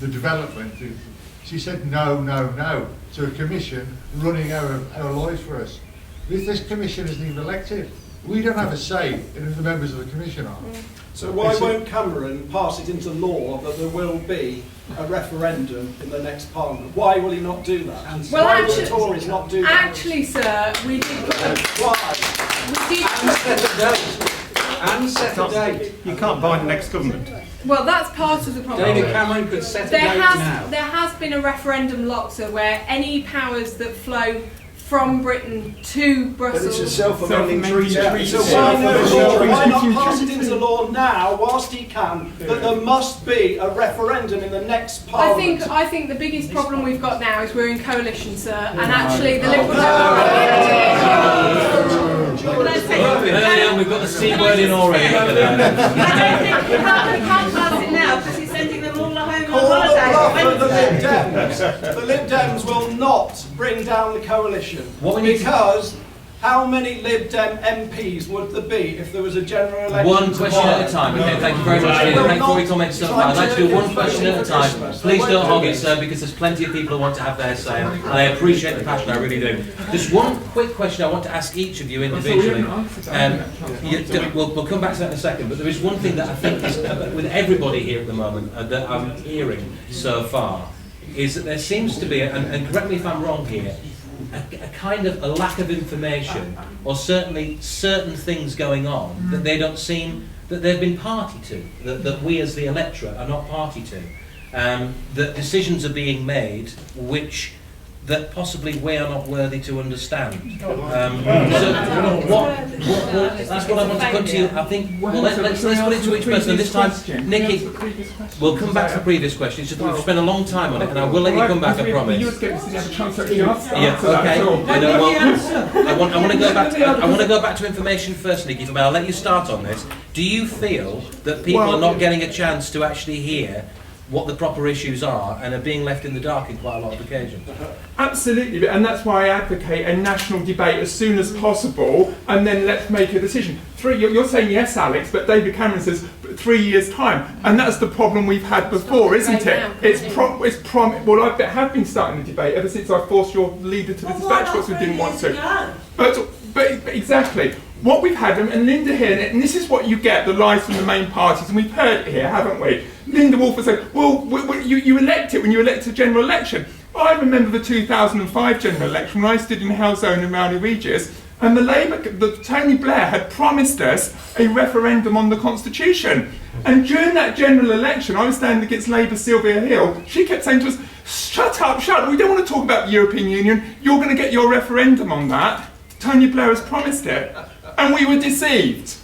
the development? She said no, no, no to a commission running our lives for us. This commission isn't even elected. We don't have a say in who the members of the commission are. So why won't Cameron pass it into law that there will be a referendum in the next parliament? Why will he not do that? Well, Why will actually- the Tories not do that? actually, sir, we did. Why? We did. And set a date. You can't bind the next government. Well, that's part of the problem. David Cameron could set a There date now. has been a referendum lock, sir, where any powers that flow from Britain to But it's a Brussels. self-amending treaty. treaty. So why not Treaty. pass it into law now, whilst he can, that there must be a referendum in the next parliament? I think the biggest problem we've got now is we're in coalition, sir, and actually the Liberal We've got the C word in already. Look at that. I don't think you can't pass it now because he's sending them all home on Call the bluff of the holiday. Lib Dems. The Lib Dems will not bring down the coalition. What we need to- Because how many Lib Dem MPs would there be if there was a general election? One question tomorrow? at a time. Okay, thank you very much, Stephen. Thank you for your comments so far. I'd like to do one question at a time. Please don't hog it, sir, because there's plenty of people who want to have their say, and I appreciate the passion, I really do. Just one quick question I want to ask each of you individually. We'll come back to that in a second, but there is one thing that I think is, with everybody here at the moment, that I'm hearing so far, is that there seems to be, and correct me if I'm wrong here, a kind of a lack of information, or certainly certain things going on that they don't seem that they've been party to, that we as the electorate are not party to, that decisions are being made that possibly we are not worthy to understand. So that's what I want to put to you. I think, well, let's put it to each person. And this time, Nikki, we'll come back to the previous question. It's just that we've spent a long time on it, and I will let you come back, I promise. Yeah, okay. I want to go back. I want to go back to information first, Nikki. But I'll let you start on this. Do you feel that people are not getting a chance to actually hear what the proper issues are and are being left in the dark in quite a lot of occasions. Absolutely, and that's why I advocate a national debate as soon as possible, and then let's make a decision. You're saying yes, Alex, but David Cameron says 3 years' time, and that's the problem we've had before, isn't it? Well, I have been starting the debate ever since I forced your leader to this debate because we didn't want to. But exactly. What we've had, and Linda here, and this is what you get, the lies from the main parties, and we've heard it here, haven't we? Linda Wolf has said, well, you elect it when you elect a general election. I remember the 2005 general election when I stood in Halzone and Rowley Regis, and Tony Blair had promised us a referendum on the Constitution. And during that general election, I was standing against Labour's Sylvia Hill. She kept saying to us, shut up, we don't want to talk about the European Union, you're going to get your referendum on that. Tony Blair has promised it. And we were deceived.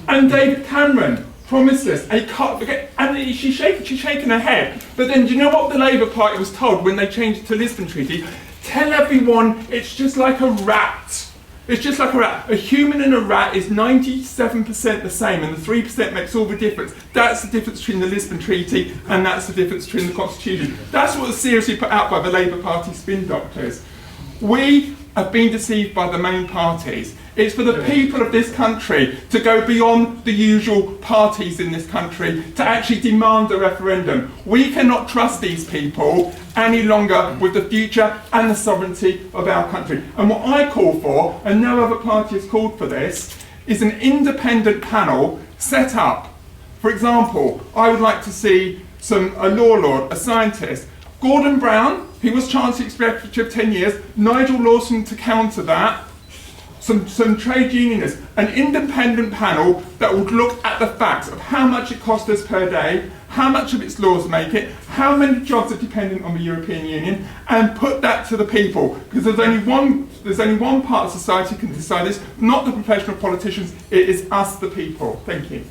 And David Cameron promised us a cut, and she's shaking her head. But then, do you know what the Labour Party was told when they changed it to the Lisbon Treaty? Tell everyone it's just like a rat. It's just like a rat. A human and a rat is 97% the same, and the 3% makes all the difference. That's the difference between the Lisbon Treaty, and that's the difference between the Constitution. That's what was seriously put out by the Labour Party spin doctors. We have been deceived by the main parties. It's for the people of this country to go beyond the usual parties in this country to actually demand a referendum. We cannot trust these people any longer with the future and the sovereignty of our country. And what I call for, and no other party has called for this, is an independent panel set up. For example, I would like to see a law lord, a scientist, Gordon Brown, he was Chancellor Executive 10 years, Nigel Lawson to counter that, some trade unionists, an independent panel that would look at the facts of how much it costs us per day, how much of its laws make it, how many jobs are dependent on the European Union, and put that to the people. Because there's only one part of society can decide this, not the professional politicians, it is us, the people. Thank you.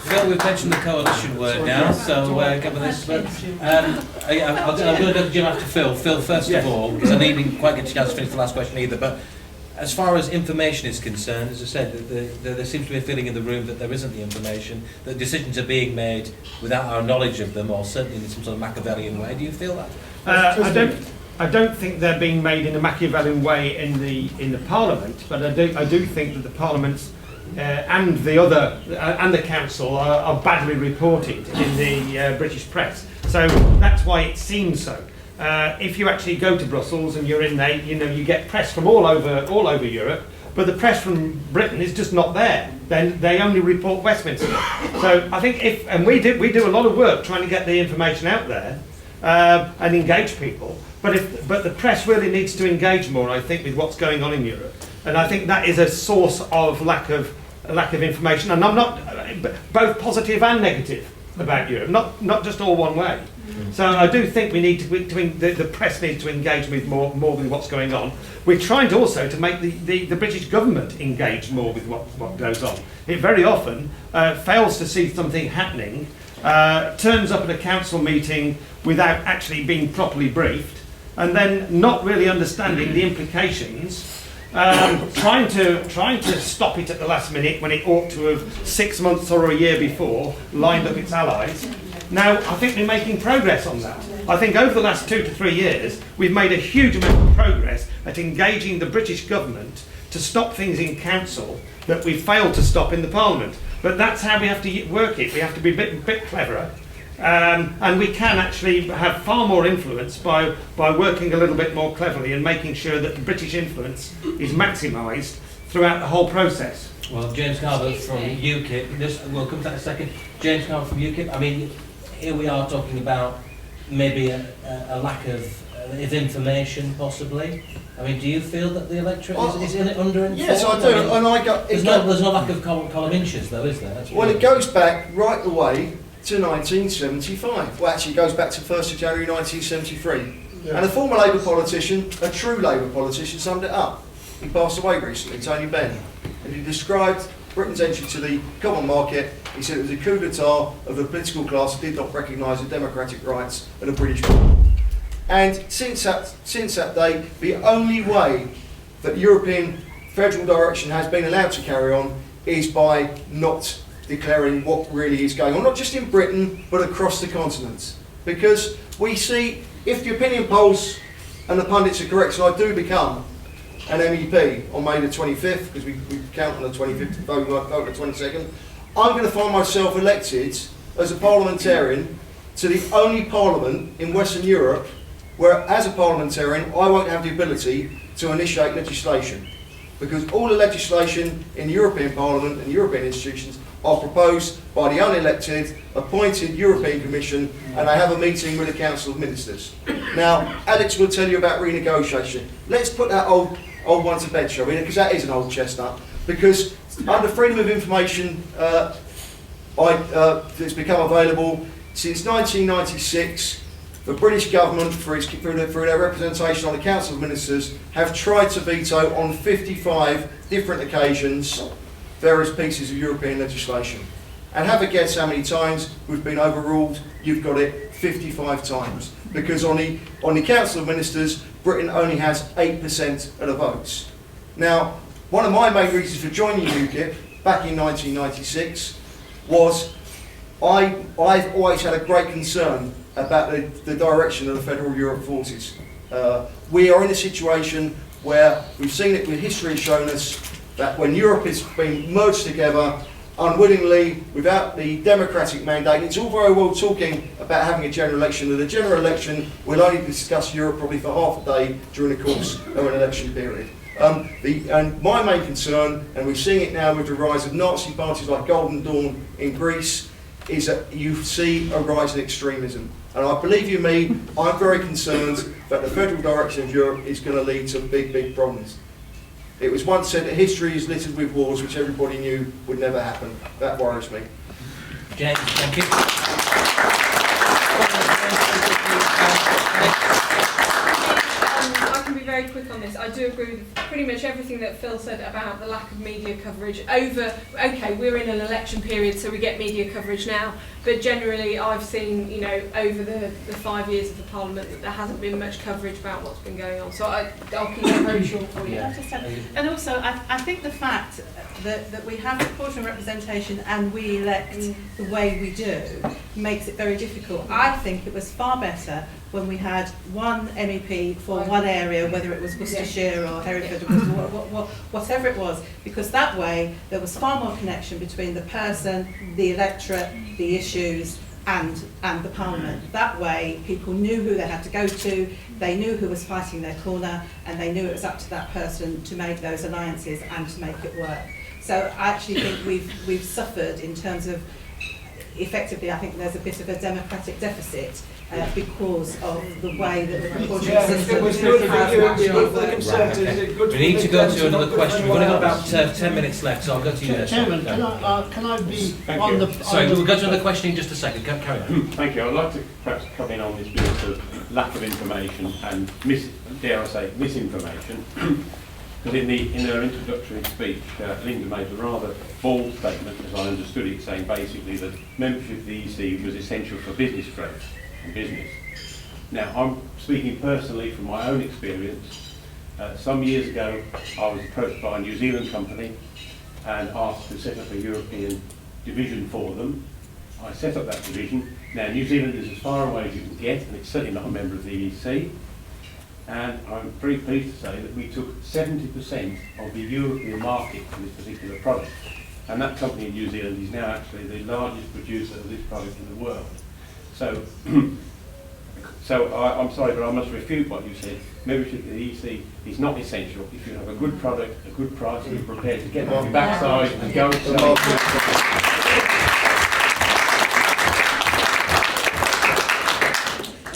Phil, we've mentioned the coalition word now, so cover this. I'm going to go to Jim after Phil. Phil, first of all, because I didn't quite get a chance to finish the last question either, but as far as information is concerned, as I said, there seems to be a feeling in the room that there isn't the information, that decisions are being made without our knowledge of them, or certainly in some sort of Machiavellian way. Do you feel that? I don't think they're being made in a Machiavellian way in the Parliament, but I do think that the Parliament's and the council are badly reported in the British press. So that's why it seems so. If you actually go to Brussels and you're in there, you get press from all over Europe, but the press from Britain is just not there. Then they only report Westminster. So I think we do a lot of work trying to get the information out there and engage people. But the press really needs to engage more, I think, with what's going on in Europe. And I think that is a source of lack of information. And I'm not both positive and negative about Europe, not just all one way. So I do think we need the press needs to engage with more with what's going on. We're trying to also to make the British government engage more with what goes on. It very often fails to see something happening, turns up at a council meeting without actually being properly briefed, and then not really understanding the implications. Trying to stop it at the last minute when it ought to have 6 months or a year before lined up its allies. Now, I think we're making progress on that. I think over the last 2 to 3 years, we've made a huge amount of progress at engaging the British government to stop things in council that we failed to stop in the Parliament. But that's how we have to work it. We have to be a bit cleverer. And we can actually have far more influence by working a little bit more cleverly and making sure that the British influence is maximised throughout the whole process. Well, James Carver from UKIP, we'll come to that in a second. James Carver from UKIP, I mean, here we are talking about maybe a lack of information, possibly. I mean, do you feel that the electorate is under-informed? Yes, I do. There's no lack of column inches, though, is there? Well, it goes back right the way to 1975. Well, actually, it goes back to 1st of January 1973. Yeah. And a former Labour politician, a true Labour politician, summed it up. He passed away recently, Tony Benn. And he described Britain's entry to the common market. He said it was a coup d'etat of the political class that did not recognise the democratic rights of the British people. And since that day, the only way that European federal direction has been allowed to carry on is by not declaring what really is going on, not just in Britain, but across the continent. Because we see, if the opinion polls and the pundits are correct, so I do become an MEP on May the 25th, because we count on the 25th to vote on the 22nd, I'm going to find myself elected as a parliamentarian to the only parliament in Western Europe where, as a parliamentarian, I won't have the ability to initiate legislation. Because all the legislation in the European Parliament and European institutions are proposed by the unelected, appointed European Commission, and they have a meeting with the Council of Ministers. Now, Alex will tell you about renegotiation. Let's put that old one to bed, shall we? Because that is an old chestnut. Because under freedom of information, it's become available since 1996. The British government, through their representation on the Council of Ministers, have tried to veto on 55 different occasions various pieces of European legislation. And have a guess how many times we've been overruled. You've got it 55 times. Because on the Council of Ministers, Britain only has 8% of the votes. Now, one of my main reasons for joining UKIP back in 1996 was I've always had a great concern about the direction of the Federal Europe forces. We are in a situation where we've seen it, history has shown us that when Europe is being merged together unwillingly, without the democratic mandate, it's all very well talking about having a general election, and the general election will only discuss Europe probably for half a day during the course of an election period. And my main concern, and we're seeing it now with the rise of Nazi parties like Golden Dawn in Greece, is that you see a rise in extremism. And I believe you me, I'm very concerned that the federal direction of Europe is going to lead to big, big problems. It was once said that history is littered with wars, which everybody knew would never happen. That worries me. James, thank you. I can be very quick on this. I do agree with pretty much everything that Phil said about the lack of media coverage okay, we're in an election period, so we get media coverage now, but generally I've seen, over the 5 years of the Parliament that there hasn't been much coverage about what's been going on. So I'll keep it very short for you. And also, I think the fact that we have proportional representation and we elect the way we do makes it very difficult. I think it was far better when we had one MEP for one area, whether it was Worcestershire or Hereford or whatever it was, because that way there was far more connection between the person, the electorate, the issues and the Parliament. That way people knew who they had to go to, they knew who was fighting their corner, and they knew it was up to that person to make those alliances and to make it work. So I actually think we've suffered in terms of, effectively, I think there's a bit of a democratic deficit because of the way that the proportional system has actually worked. We need to go to another question. We've only got about 10 minutes left, so I'll go to you. Chairman, can I be on the... Sorry, we'll go to another question in just a second. Carry on. Thank you. I'd like to perhaps come in on this business of lack of information and, dare I say, misinformation. Because in her introductory speech, Linda made a rather bold statement, as I understood it, saying basically that membership of the EC was essential for business growth and business. Now, I'm speaking personally from my own experience. Some years ago, I was approached by a New Zealand company and asked to set up a European division for them. I set up that division. Now, New Zealand is as far away as you can get, and it's certainly not a member of the EC. And I'm very pleased to say that we took 70% of the European market for this particular product. And that company in New Zealand is now actually the largest producer of this product in the world. So, I'm sorry, but I must refute what you said. Membership of the EC is not essential if you have a good product, a good price, and you're prepared to get on your backside and go and sell it.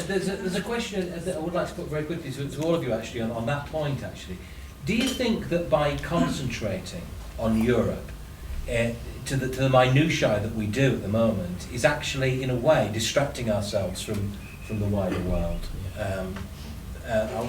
There's a question that I would like to put very quickly to all of you actually on that point actually. Do you think that by concentrating on Europe to the minutiae that we do at the moment is actually in a way distracting ourselves from the wider world?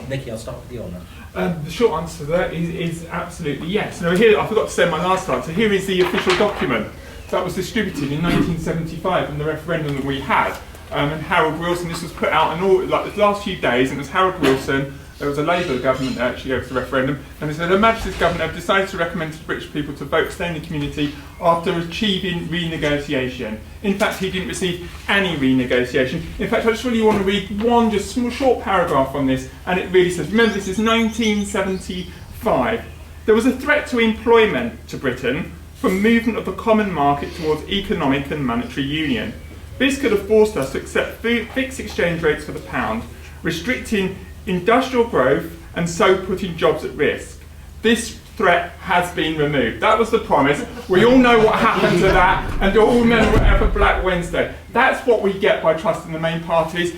Nikki, I'll start with you on that. The short answer to that is absolutely yes. Now here, I forgot to say my last answer. Here is the official document that was distributed in 1975 in the referendum that we had. and Harold Wilson. This was put out in all, like the last few days, and it was Harold Wilson. There was a Labour government that actually goes to the referendum, and it said, Her Majesty's government have decided to recommend to British people to vote stay in the community after achieving renegotiation. In fact, he didn't receive any renegotiation. In fact, I just really want to read one just small, short paragraph on this, and it really says, remember this is 1975. There was a threat to employment to Britain from movement of the common market towards economic and monetary union. This could have forced us to accept fixed exchange rates for the pound, restricting industrial growth and so putting jobs at risk. This threat has been removed. That was the promise. We all know what happened to that, and all remember whatever Black Wednesday. That's what we get by trusting the main parties.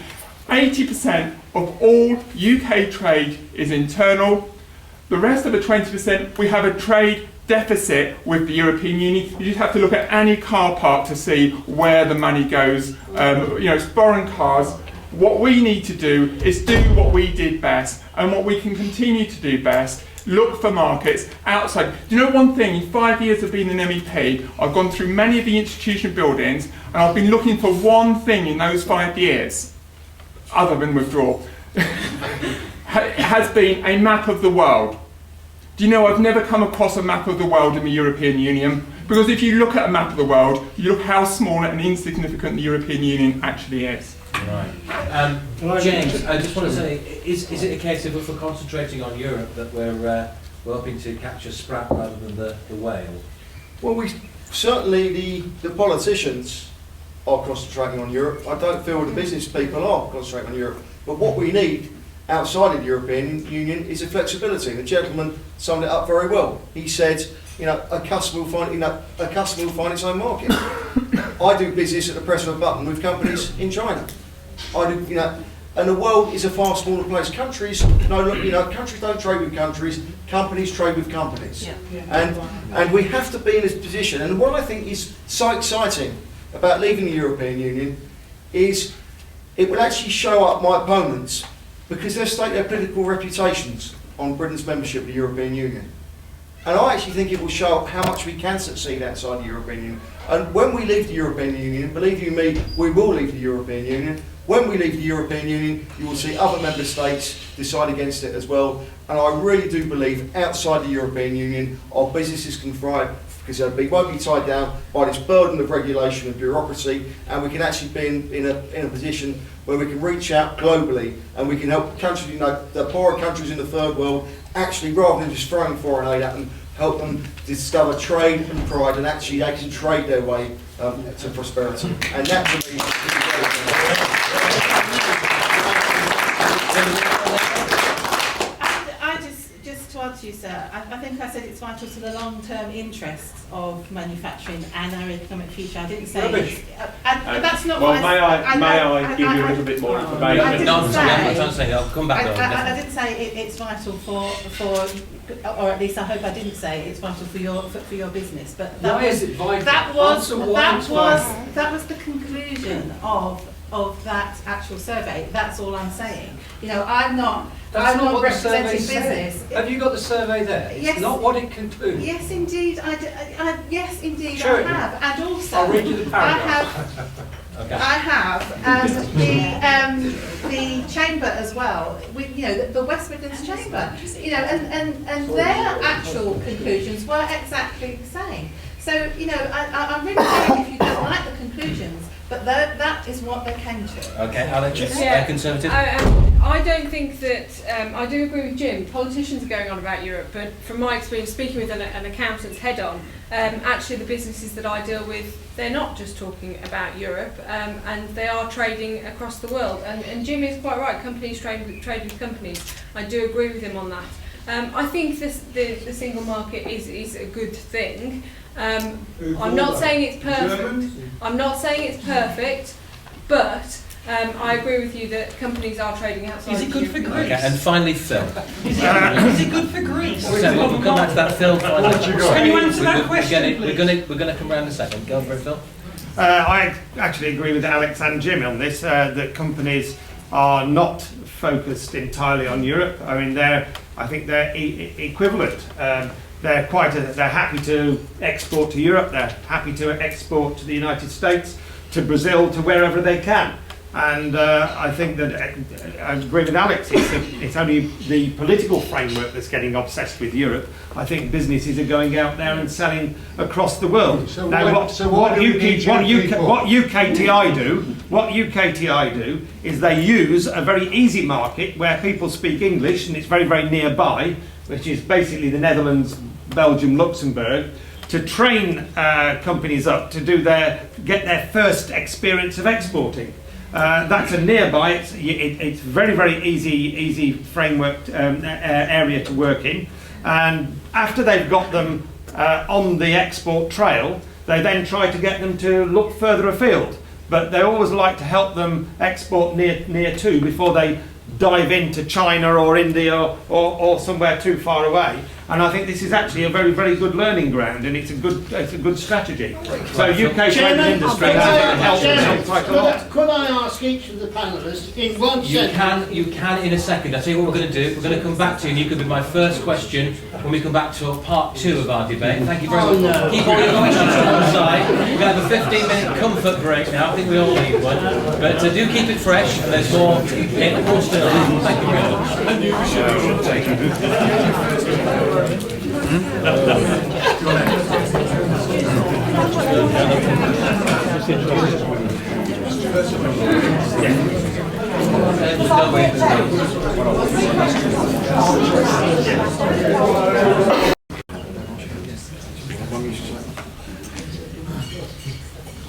80% of all UK trade is internal. The rest of the 20%, we have a trade deficit with the European Union. You just have to look at any car park to see where the money goes. It's foreign cars. What we need to do is do what we did best, and what we can continue to do best, look for markets outside. Do you know one thing? In 5 years of being an MEP, I've gone through many of the institution buildings, and I've been looking for one thing in those 5 years, other than withdrawal, has been a map of the world. Do you know I've never come across a map of the world in the European Union? Because if you look at a map of the world, you look how small and insignificant the European Union actually is. Right. James, I just want to say, is it a case of if we're concentrating on Europe that we're hoping to catch a sprat rather than the whale? Well, we certainly the politicians are concentrating on Europe. I don't feel the business people are concentrating on Europe. But what we need outside of the European Union is a flexibility. The gentleman summed it up very well. He said, a customer will find its own market. I do business at the press of a button with companies in China. And the world is a far smaller place. Countries don't trade with countries. Companies trade with companies. Yeah. And we have to be in this position. And what I think is so exciting about leaving the European Union is it will actually show up my opponents, because they've staked their political reputations on Britain's membership of the European Union. And I actually think it will show how much we can succeed outside the European Union. And when we leave the European Union, believe you me, we will leave the European Union. When we leave the European Union, you will see other member states decide against it as well. And I really do believe outside the European Union, our businesses can thrive, because they won't be tied down by this burden of regulation and bureaucracy, and we can actually be in a position where we can reach out globally, and we can help countries, the poorer countries in the third world, actually, rather than just throwing foreign aid at them, help them discover trade and pride, and actually they can trade their way to prosperity. And that to me Just to add to you, sir, I think I said it's vital to the long-term interests of manufacturing and our economic future. I didn't say that's not what may I give you a little bit more information? I didn't say, I'll come back I didn't say it's vital for, or at least I hope I didn't say it's vital for your business. But why is it vital? That was the conclusion of that actual survey. That's all I'm saying. I'm not representing business. Have you got the survey there? Yes. It's not what it concludes. Yes, indeed. I have. Sure. And also, I'll read you the paragraph. I have the chamber as well. The West Midlands Chamber. And their actual conclusions were exactly the same. So I'm really sorry if you don't like the conclusions, but that is what they came to. Okay, Alex, Conservative. I don't think that, I do agree with Jim, politicians are going on about Europe, but from my experience speaking with an accountant's head-on, actually the businesses that I deal with, they're not just talking about Europe, and they are trading across the world. And Jim is quite right, companies trade with companies. I do agree with him on that. I think the single market is a good thing. I'm not saying it's perfect. I'm not saying it's perfect, but I agree with you that companies are trading outside. Is it good for Greece? Okay, and finally, Phil. Is it good for Greece? So we'll come back to that, Phil. Can you answer that question, please? We're going to come round in a second. Go for it, Phil. I actually agree with Alex and Jim on this, that companies are not focused entirely on Europe. I mean, I think they're equivalent. They're happy to export to Europe. They're happy to export to the United States, to Brazil, to wherever they can. And I think that I agree with Alex. It's only the political framework that's getting obsessed with Europe. I think businesses are going out there and selling across the world. So now, what UKTI do is they use a very easy market where people speak English and it's very, very nearby, which is basically the Netherlands, Belgium, Luxembourg, to train companies up to get their first experience of exporting. That's a nearby. It's very, very easy framework area to work in. And after they've got them on the export trail, they then try to get them to look further afield. But they always like to help them export near to before they dive into China or India or somewhere too far away. And I think this is actually a very, very good learning ground, and it's a good strategy. So UK trade and industry helps quite a lot. Could I ask each of the panellists in one sentence? You can in a second. I'll tell you what we're going to do. We're going to come back to you, and you could be my first question when we come back to part 2 of our debate. Thank you very much. No. Keep all your questions to one side. We're going to have a 15-minute comfort break now. I think we all need one. But do keep it fresh, and there's more in course to learn. Thank you very much.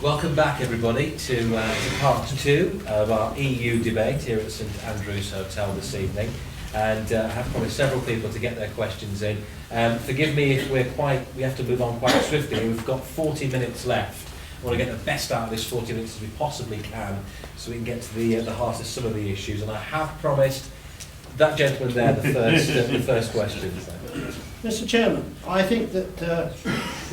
Welcome back, everybody, to part 2 of our EU debate here at St Andrews Hotel this evening. And I have promised several people to get their questions in. Forgive me if we have to move on quite swiftly. We've got 40 minutes left. I want to get the best out of this 40 minutes as we possibly can, so we can get to the heart of some of the issues. And I have promised that gentleman there the first question. Mr. Chairman, I think that the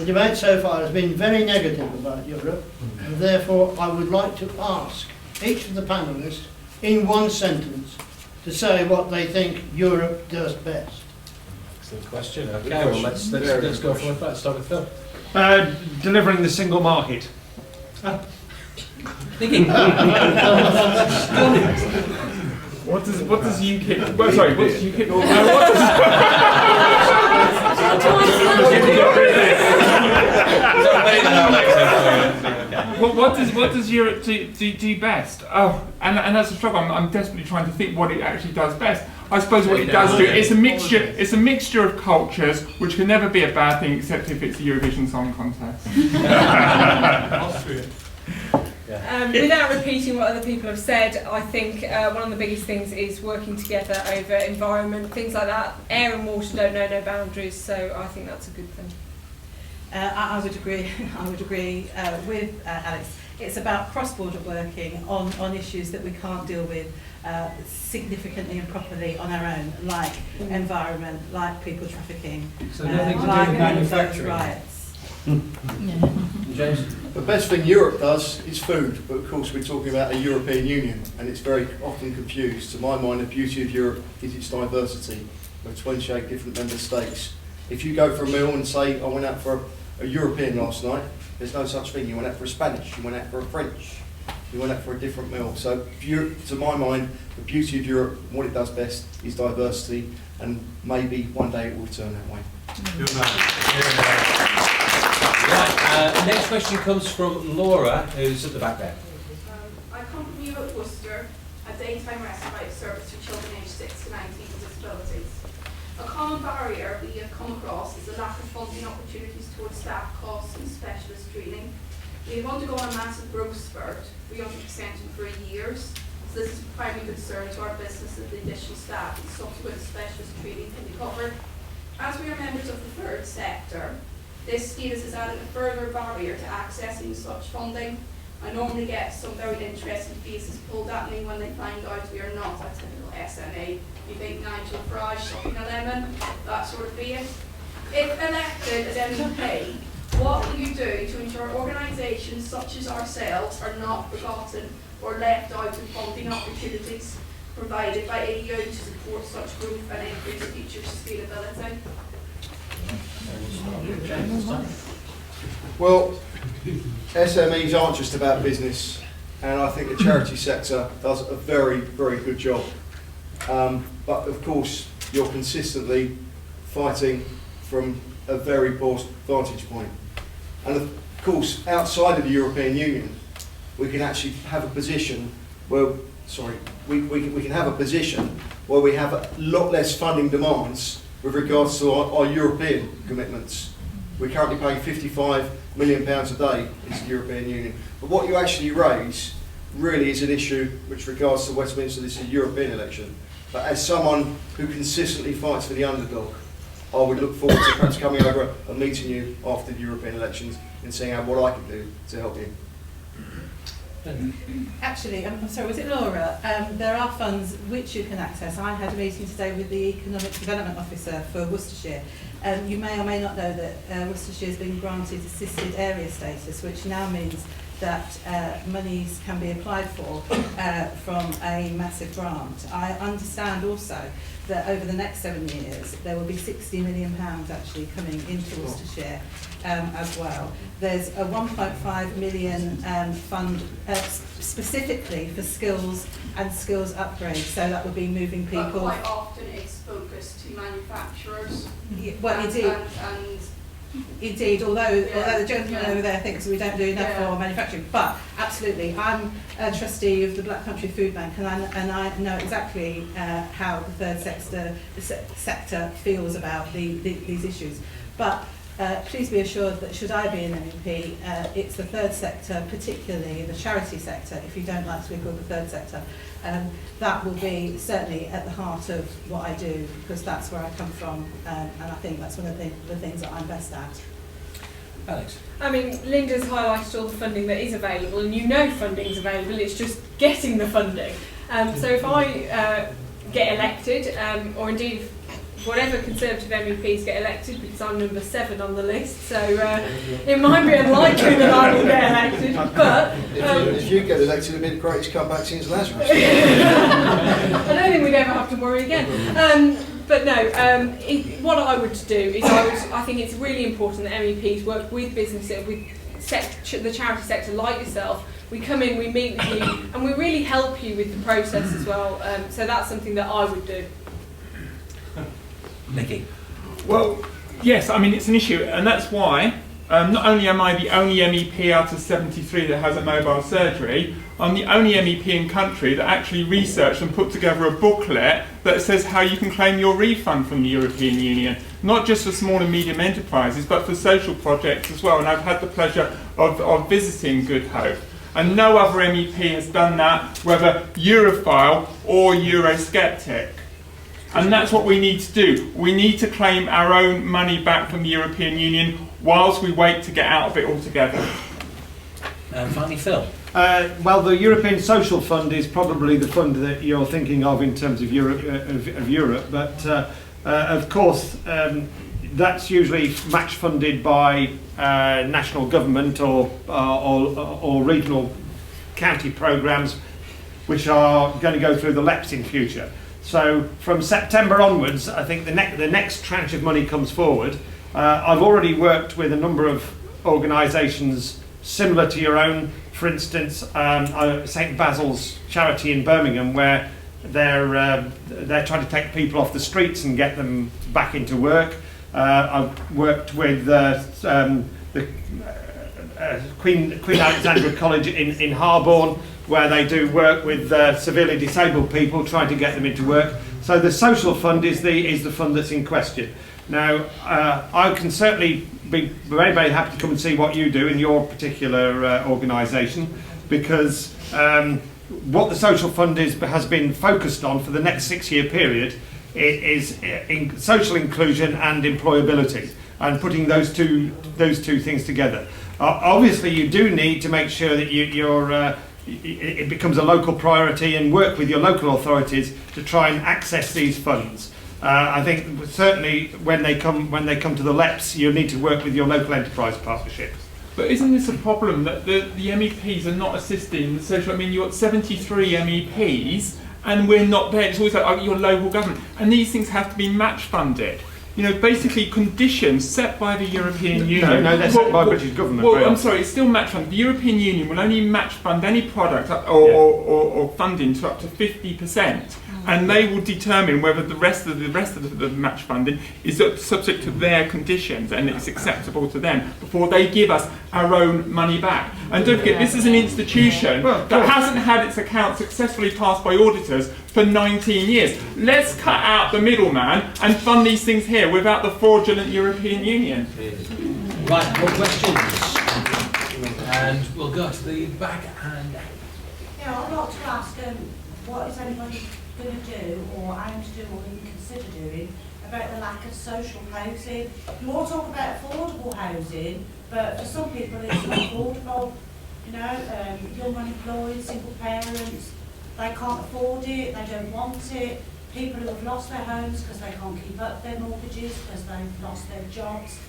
debate so far has been very negative about Europe, and therefore I would like to ask each of the panellists in one sentence to say what they think Europe does best. Excellent question. Okay, well let's go for it. Let's start with Phil. Delivering the single market. Thinking. What does UKIP? Well, sorry, what's UKIP? What does Europe do best? Oh, and that's a struggle. I'm desperately trying to think what it actually does best. I suppose what it does do, it's a mixture. It's a mixture of cultures, which can never be a bad thing, except if it's a Eurovision Song Contest. Austria. Without repeating what other people have said, I think one of the biggest things is working together over environment, things like that. Air and water don't know no boundaries, so I think that's a good thing. I would agree. I would agree with Alex. It's about cross-border working on issues that we can't deal with significantly and properly on our own, like environment, like people trafficking, so nothing to do like with manufacturing. Riots. James, the best thing Europe does is food, but of course we're talking about a European Union, and it's very often confused. To my mind, the beauty of Europe is its diversity of 28 different member states. If you go for a meal and say, I went out for a European last night, there's no such thing. You went out for a Spanish, you went out for a French, you went out for a different meal. So to my mind, the beauty of Europe, what it does best is diversity, and maybe one day it will turn that way. Right, next question comes from Laura, who's at the back there. I come from Europe Worcester, a daytime respite service for children aged 6 to 19 with disabilities. A common barrier we have come across is the lack of funding opportunities towards staff costs and specialist training. We have undergone a massive growth spurt, 300% in 3 years, so this is a primary concern to our business that the additional staff and subsequent specialist training can be covered. As we are members of the third sector, this status has added a further barrier to accessing such funding. I normally get some very interesting faces pulled at me when they find out we are not a typical SME. You think Nigel Farage sucking a lemon, that sort of face. If elected as MEP, what will you do to ensure organisations such as ourselves are not forgotten or left out of funding opportunities provided by EU to support such growth and increase future sustainability? Well, SMEs aren't just about business. and I think the charity sector does a very, very good job. But of course, you're consistently fighting from a very poor vantage point. And of course, outside of the European Union, we can actually have a position where, we can have a position where we have a lot less funding demands with regards to our European commitments. We currently pay £55 million a day into the European Union. But what you actually raise really is an issue which regards to Westminster, this is a European election. But as someone who consistently fights for the underdog, I would look forward to perhaps coming over and meeting you after the European elections and seeing out what I can do to help you. Actually, I'm sorry, was it Laura? There are funds which you can access. I had a meeting today with the Economic Development Officer for Worcestershire. You may or may not know that Worcestershire has been granted assisted area status, which now means that monies can be applied for from a massive grant. I understand also that over the next 7 years there will be £60 million actually coming into Worcestershire as well. There's a 1.5 million fund specifically for skills and skills upgrades, so that would be moving people. But quite often it's focused to manufacturers. Well, indeed, although the gentleman over there thinks we don't do enough for manufacturing, but absolutely, I'm a trustee of the Black Country Food Bank, and I know exactly how the third sector feels about these issues. But please be assured that should I be an MEP, it's the third sector, particularly the charity sector, if you don't like to be called the third sector, that will be certainly at the heart of what I do, because that's where I come from, and I think that's one of the things that I'm best at. Alex? I mean, Linda's highlighted all the funding that is available, and you know funding's available, it's just getting the funding. So if I get elected, or indeed whatever Conservative MEPs get elected, because I'm number 7 on the list, so it might be unlikely that I will get elected, but... if you get elected, it'd be great to come back to Lazarus. I don't think we'd ever have to worry again. But no, what I would do is I think it's really important that MEPs work with businesses, with the charity sector like yourself. We come in, we meet with you, and we really help you with the process as well. So that's something that I would do. Nikki? Well, yes, I mean, it's an issue, and that's why not only am I the only MEP out of 73 that has a mobile surgery, I'm the only MEP in country that actually researched and put together a booklet that says how you can claim your refund from the European Union, not just for small and medium enterprises, but for social projects as well. And I've had the pleasure of visiting Good Hope. And no other MEP has done that, whether Europhile or Eurosceptic. And that's what we need to do. We need to claim our own money back from the European Union whilst we wait to get out of it altogether. And finally, Phil. Well, the European Social Fund is probably the fund that you're thinking of in terms of Europe, but of course that's usually match funded by national government or regional county programmes which are going to go through the LEPs in future. So from September onwards, I think the next tranche of money comes forward. I've already worked with a number of organisations similar to your own. For instance, St Basil's charity in Birmingham, where they're trying to take people off the streets and get them back into work. I've worked with the Queen Alexandra College in Harborne, where they do work with severely disabled people, trying to get them into work. So the social fund is the fund that's in question. Now, I can certainly be very, very happy to come and see what you do in your particular organisation, because what the social fund has been focused on for the next 6-year period is social inclusion and employability, and putting those two things together. Obviously, you do need to make sure that it becomes a local priority and work with your local authorities to try and access these funds. I think certainly when they come to the LEPs, you need to work with your local enterprise partnerships. But isn't this a problem that the MEPs are not assisting the social? I mean, you've got 73 MEPs and we're not there. It's always like your local government. And these things have to be match funded. basically conditions set by the European Union. No, they're set by British government. Well, I'm sorry, it's still match fund. The European Union will only match fund any product or funding to up to 50%, and they will determine whether the rest of the match funding is subject to their conditions and it's acceptable to them before they give us our own money back. And don't forget, this is an institution that hasn't had its accounts successfully passed by auditors for 19 years. Let's cut out the middleman and fund these things here without the fraudulent European Union. Right, more questions? And we'll go to the back hand. Yeah, I'd like to ask, what is anybody going to do, or aim to do, or even consider doing, about the lack of social housing? You all talk about affordable housing, but for some people it's not affordable. Young unemployed, single parents, they can't afford it, they don't want it. People who have lost their homes because they can't keep up their mortgages, because they've lost their jobs.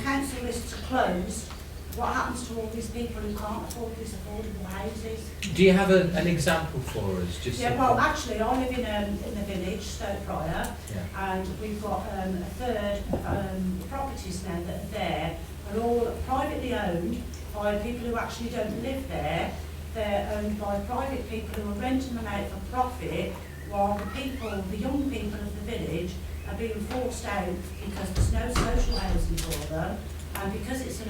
Council lists are closed. What happens to all these people who can't afford these affordable houses? Do you have an example for us? Actually, I live in the village, Stoke Prior, and we've got a third of properties now that are there, are all privately owned by people who actually don't live there. They're owned by private people who are renting them out for profit, while the young people of the village are being forced out because there's no social housing for them, and because it's a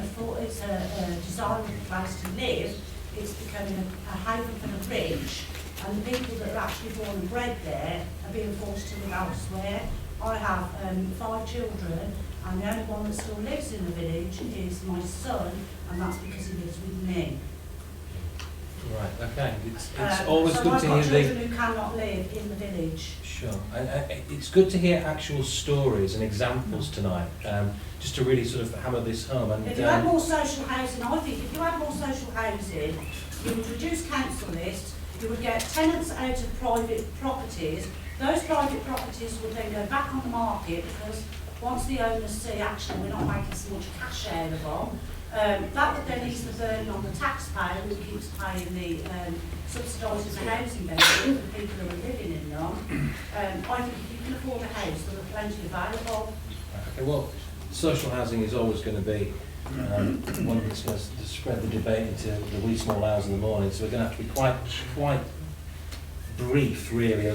desirable place to live, it's becoming a haven for the rich, and the people that are actually born and bred there are being forced to live elsewhere. I have 5 children, and the only one that still lives in the village is my son, and that's because he lives with me. Right, okay. It's always so good to hear I've got children who cannot live in the village. Sure. It's good to hear actual stories and examples tonight, just to really sort of hammer this home. And if you had more social housing, I think if you had more social housing, you would reduce council lists, you would get tenants out of private properties. Those private properties would then go back on the market, because once the owners see actually we're not making so much cash out of them, that would then ease the burden on the taxpayer who keeps paying the subsidising the housing benefit for the people who are living in them. I think if you can afford a house, there are plenty available. Okay, well, social housing is always going to be one that's going to spread the debate into the wee small hours in the morning, so we're going to have to be quite brief, really,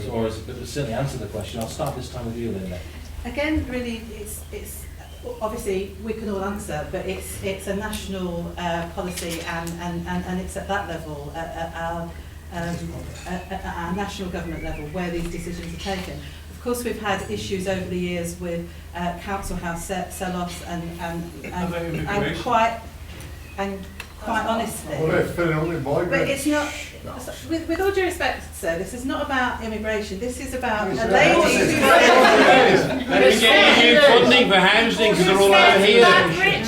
but certainly answer the question. I'll start this time with you, Linda. Again, really, it's obviously we can all answer, but it's a national policy, and it's at that level, at our national government level, where these decisions are taken. Of course, we've had issues over the years with council house sell-offs, and quite honestly, but it's not. With all due respect, sir, this is not about immigration. This is about a lady who's getting funding for housing because they're all over here. Rich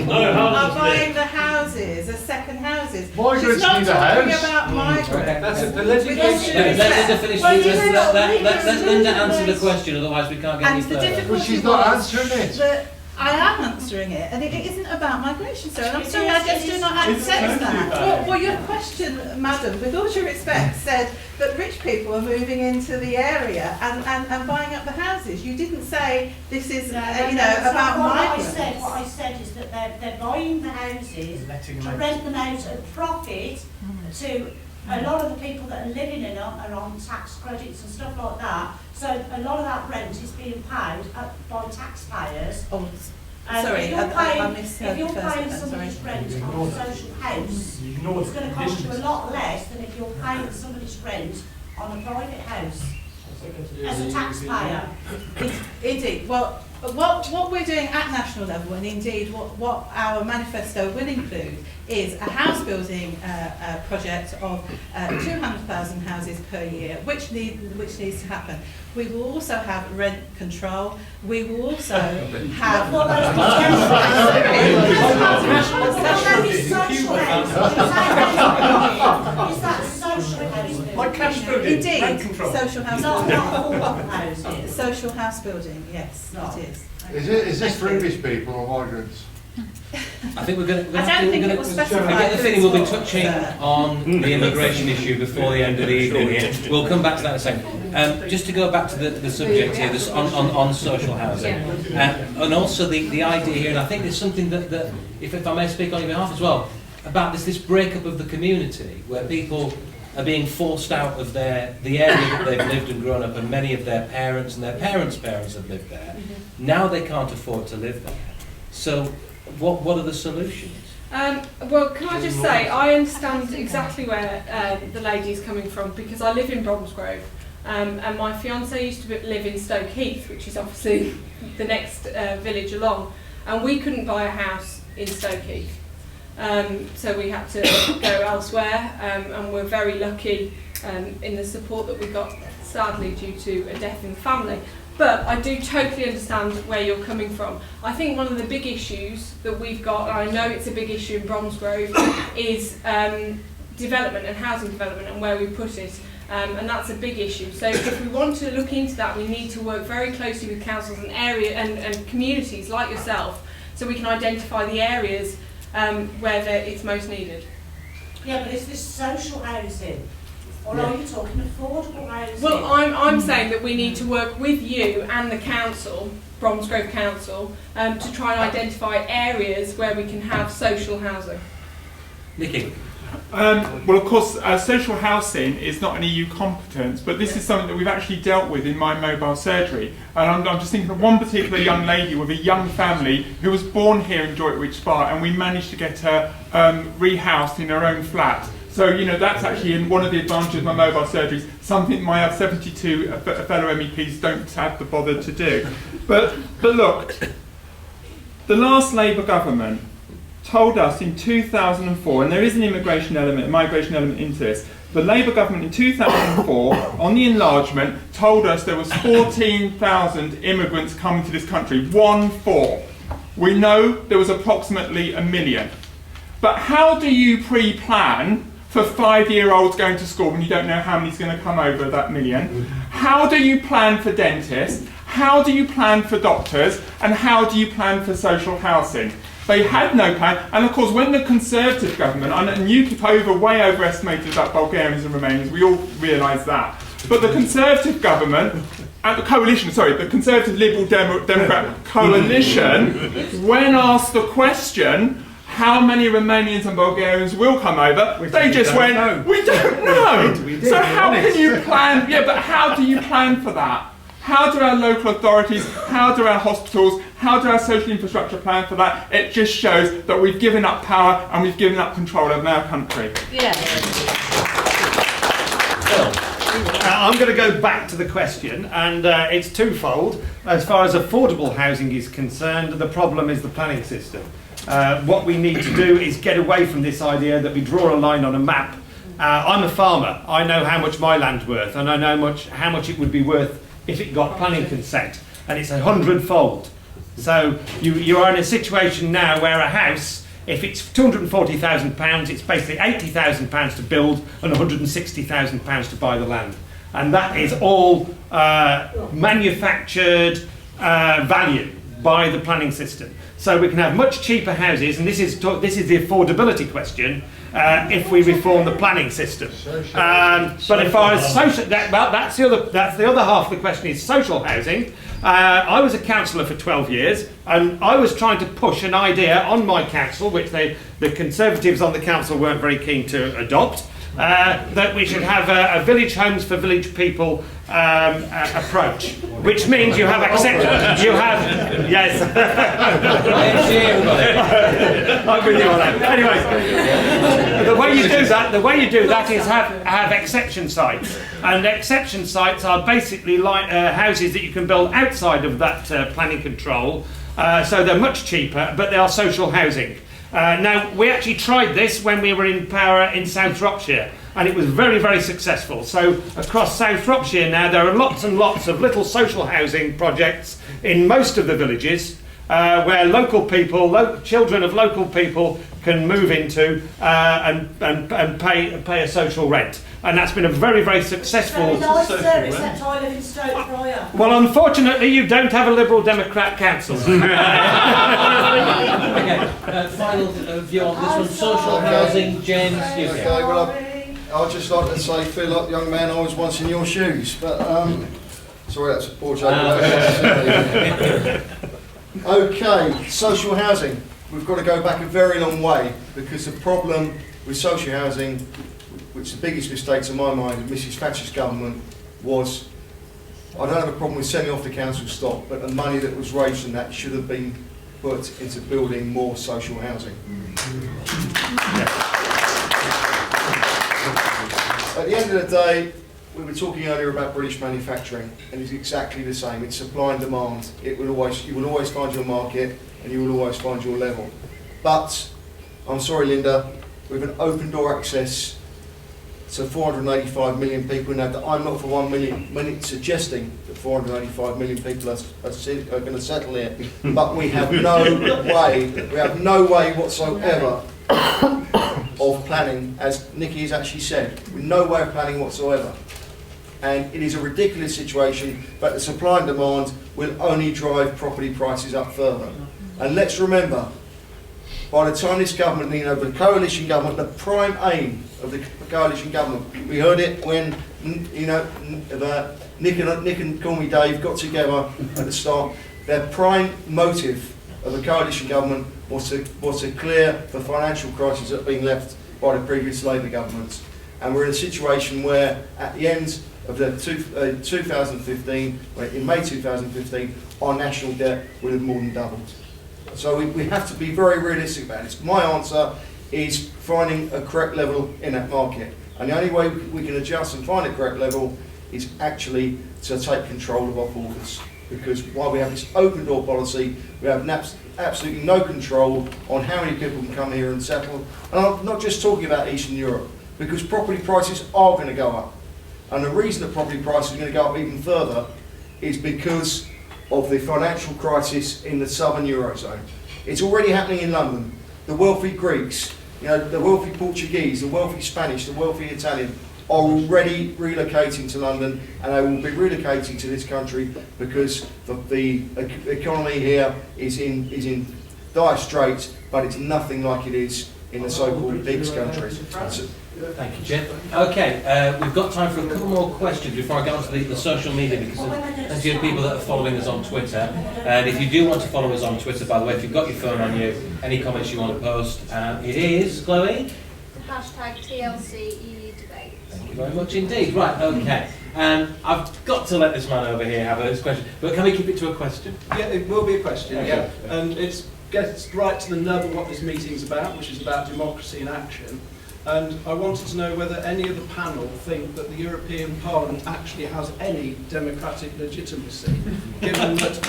people are buying the houses as second houses. She's not talking about migrants. That's a political Let Linda finish. Let Linda answer the question, otherwise we can't get any further. But she's not answering it. I am answering it, and it isn't about migration, sir. And I'm sorry, I just do not accept that. Well, your question, madam, with all due respect, said that rich people are moving into the area and buying up the houses. You didn't say this is, about migrants. What I said is that they're buying the houses to rent them out at profit to. A lot of the people that are living in them are on tax credits and stuff like that. So a lot of that rent is being paid by taxpayers. Oh, sorry, I misheard if you're the first paying bit, somebody's rent on a social house, it's going to cost you a lot less than if you're paying somebody's rent on a private house as a taxpayer. Indeed. Well, what we're doing at national level, and indeed what our manifesto will include, is a house building project of 200,000 houses per year, which needs to happen. We will also have rent control. We will also have like cash building, indeed, rent control. social house building. Social house building, yes, it is. Is this for English people or migrants? I think we're going to. I don't think it was specified. I get the feeling we'll be touching on the immigration issue before the end of the evening here. We'll come back to that in a second. Just to go back to the subject here, this on social housing, and also the idea here, and I think there's something that if I may speak on your behalf as well, about this breakup of the community, where people are being forced out of the area that they've lived and grown up, and many of their parents and their parents' parents have lived there. Now they can't afford to live there. So what are the solutions? Well, can I just say, I understand exactly where the lady's coming from, because I live in Bromsgrove, and my fiance used to live in Stoke Heath, which is obviously the next village along, and we couldn't buy a house in Stoke Heath. So we had to go elsewhere, and we're very lucky in the support that we got, sadly due to a death in the family. But I do totally understand where you're coming from. I think one of the big issues that we've got, and I know it's a big issue in Bromsgrove, is development and housing development and where we put it. And that's a big issue. So if we want to look into that, we need to work very closely with councils and and communities like yourself, so we can identify the areas where it's most needed. Yeah, but is this social housing? Or are you talking affordable housing? Well, I'm saying that we need to work with you and the council, Bromsgrove Council, to try and identify areas where we can have social housing. Nikki? Well, of course, social housing is not an EU competence, but this is something that we've actually dealt with in my mobile surgery. And I'm just thinking of one particular young lady with a young family who was born here in Droitwich Spa, and we managed to get her rehoused in her own flat. So, you know, that's actually one of the advantages of my mobile surgeries, something my 72 fellow MEPs don't have the bother to do. But look, the last Labour government told us in 2004, and there is an immigration element, a migration element into this, the Labour government in 2004, on the enlargement, told us there was 14,000 immigrants coming to this country, 1-4. We know there was approximately 1 million. But how do you pre-plan for 5-year-olds going to school when you don't know how many's going to come over that 1 million? How do you plan for dentists? How do you plan for doctors? And how do you plan for social housing? They had no plan, and of course when the Conservative government, and UKIP way overestimated about Bulgarians and Romanians, we all realise that, but the Conservative government, the coalition, sorry, the Conservative Liberal Democrat coalition, when asked the question, how many Romanians and Bulgarians will come over, they just went, we don't know. So how can you plan, but how do you plan for that? How do our local authorities, how do our hospitals, how do our social infrastructure plan for that? It just shows that we've given up power and we've given up control of our country. Yeah. I'm going to go back to the question, and it's twofold. As far as affordable housing is concerned, the problem is the planning system. What we need to do is get away from this idea that we draw a line on a map. I'm a farmer. I know how much my land's worth, and I know how much it would be worth if it got planning consent, and it's 100-fold. So you are in a situation now where a house, if it's £240,000, it's basically £80,000 to build and £160,000 to buy the land. And that is all manufactured value by the planning system. So we can have much cheaper houses, and this is the affordability question, if we reform the planning system. But as far as social, that's the other half of the question is social housing. I was a councillor for 12 years, and I was trying to push an idea on my council, which the Conservatives on the council weren't very keen to adopt, that we should have a village homes for village people approach, which means you have acceptance. You have yes. I'm with you on that. Anyway, the way you do that is have exception sites, and exception sites are basically like houses that you can build outside of that planning control. So they're much cheaper, but they are social housing. Now, we actually tried this when we were in power in South Shropshire, and it was very, very successful. So across South Shropshire now, there are lots and lots of little social housing projects in most of the villages where local people, children of local people can move into and pay a social rent. And that's been a very, very successful... Except I live in Stoke Prior. Well, unfortunately, you don't have a Liberal Democrat council. Okay, final view on this one. Social housing, James, you Okay, go. well, I'd just like to say, feel like the young man I was once in your shoes, but sorry, that's a poor joke. Okay, social housing. We've got to go back a very long way, because the problem with social housing, which the biggest mistake to my mind of Mrs Thatcher's government was, I don't have a problem with selling off the council stock, but the money that was raised from that should have been put into building more social housing. At the end of the day, we were talking earlier about British manufacturing, and it's exactly the same. It's supply and demand. You will always find your market, and you will always find your level. But, I'm sorry Linda, with an open door access to 485 million people, now that I'm not for 1 minute suggesting that 485 million people are going to settle here, but we have no way whatsoever of planning, as Nikki has actually said, with no way of planning whatsoever. And it is a ridiculous situation, but the supply and demand will only drive property prices up further. And let's remember, by the time this government, the coalition government, the prime aim of the coalition government, we heard it when, Nick and Call Me Dave got together at the start. Their prime motive of the coalition government was to clear the financial crisis that had been left by the previous Labour governments. And we're in a situation where, at the end of the 2015, in May 2015, our national debt will have more than doubled. So we have to be very realistic about this. My answer is finding a correct level in that market. And the only way we can adjust and find a correct level is actually to take control of our borders. Because while we have this open door policy, we have absolutely no control on how many people can come here and settle. And I'm not just talking about Eastern Europe, because property prices are going to go up. And the reason that property prices are going to go up even further is because of the financial crisis in the southern Eurozone. It's already happening in London. The wealthy Greeks, the wealthy Portuguese, the wealthy Spanish, the wealthy Italian are already relocating to London, and they will be relocating to this country because the economy here is in dire straits, but it's nothing like it is in the so-called BRICS countries. Thank you, Jim. Okay, we've got time for a couple more questions before I go on to the social media, because there's a few people that are following us on Twitter. And if you do want to follow us on Twitter, by the way, if you've got your phone on you, any comments you want to post, it is, Chloe? Hashtag TLC debate. Thank you very much indeed. Right, okay. I've got to let this man over here have his question, but can we keep it to a question? Yeah, it will be a question, okay. yeah. And it gets right to the nub of what this meeting's about, which is about democracy in action. And I wanted to know whether any of the panel think that the European Parliament actually has any democratic legitimacy, given that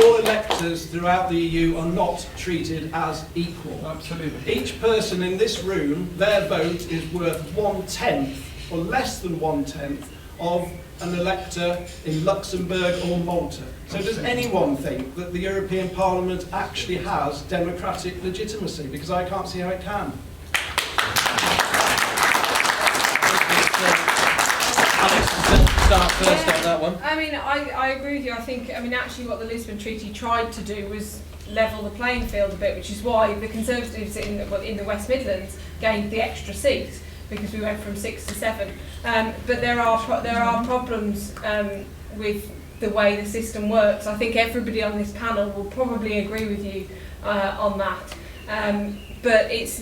all electors throughout the EU are not treated as equal. Absolutely. Each person in this room, their vote is worth 1/10 or less than 1/10 of an elector in Luxembourg or Malta. So does anyone think that the European Parliament actually has democratic legitimacy? Because I can't see how it can. Start first on that one. I mean, I agree with you. I think, actually what the Lisbon Treaty tried to do was level the playing field a bit, which is why the Conservatives in the West Midlands gained the extra seats, because we went from 6 to 7. But there are problems with the way the system works. I think everybody on this panel will probably agree with you on that. But it's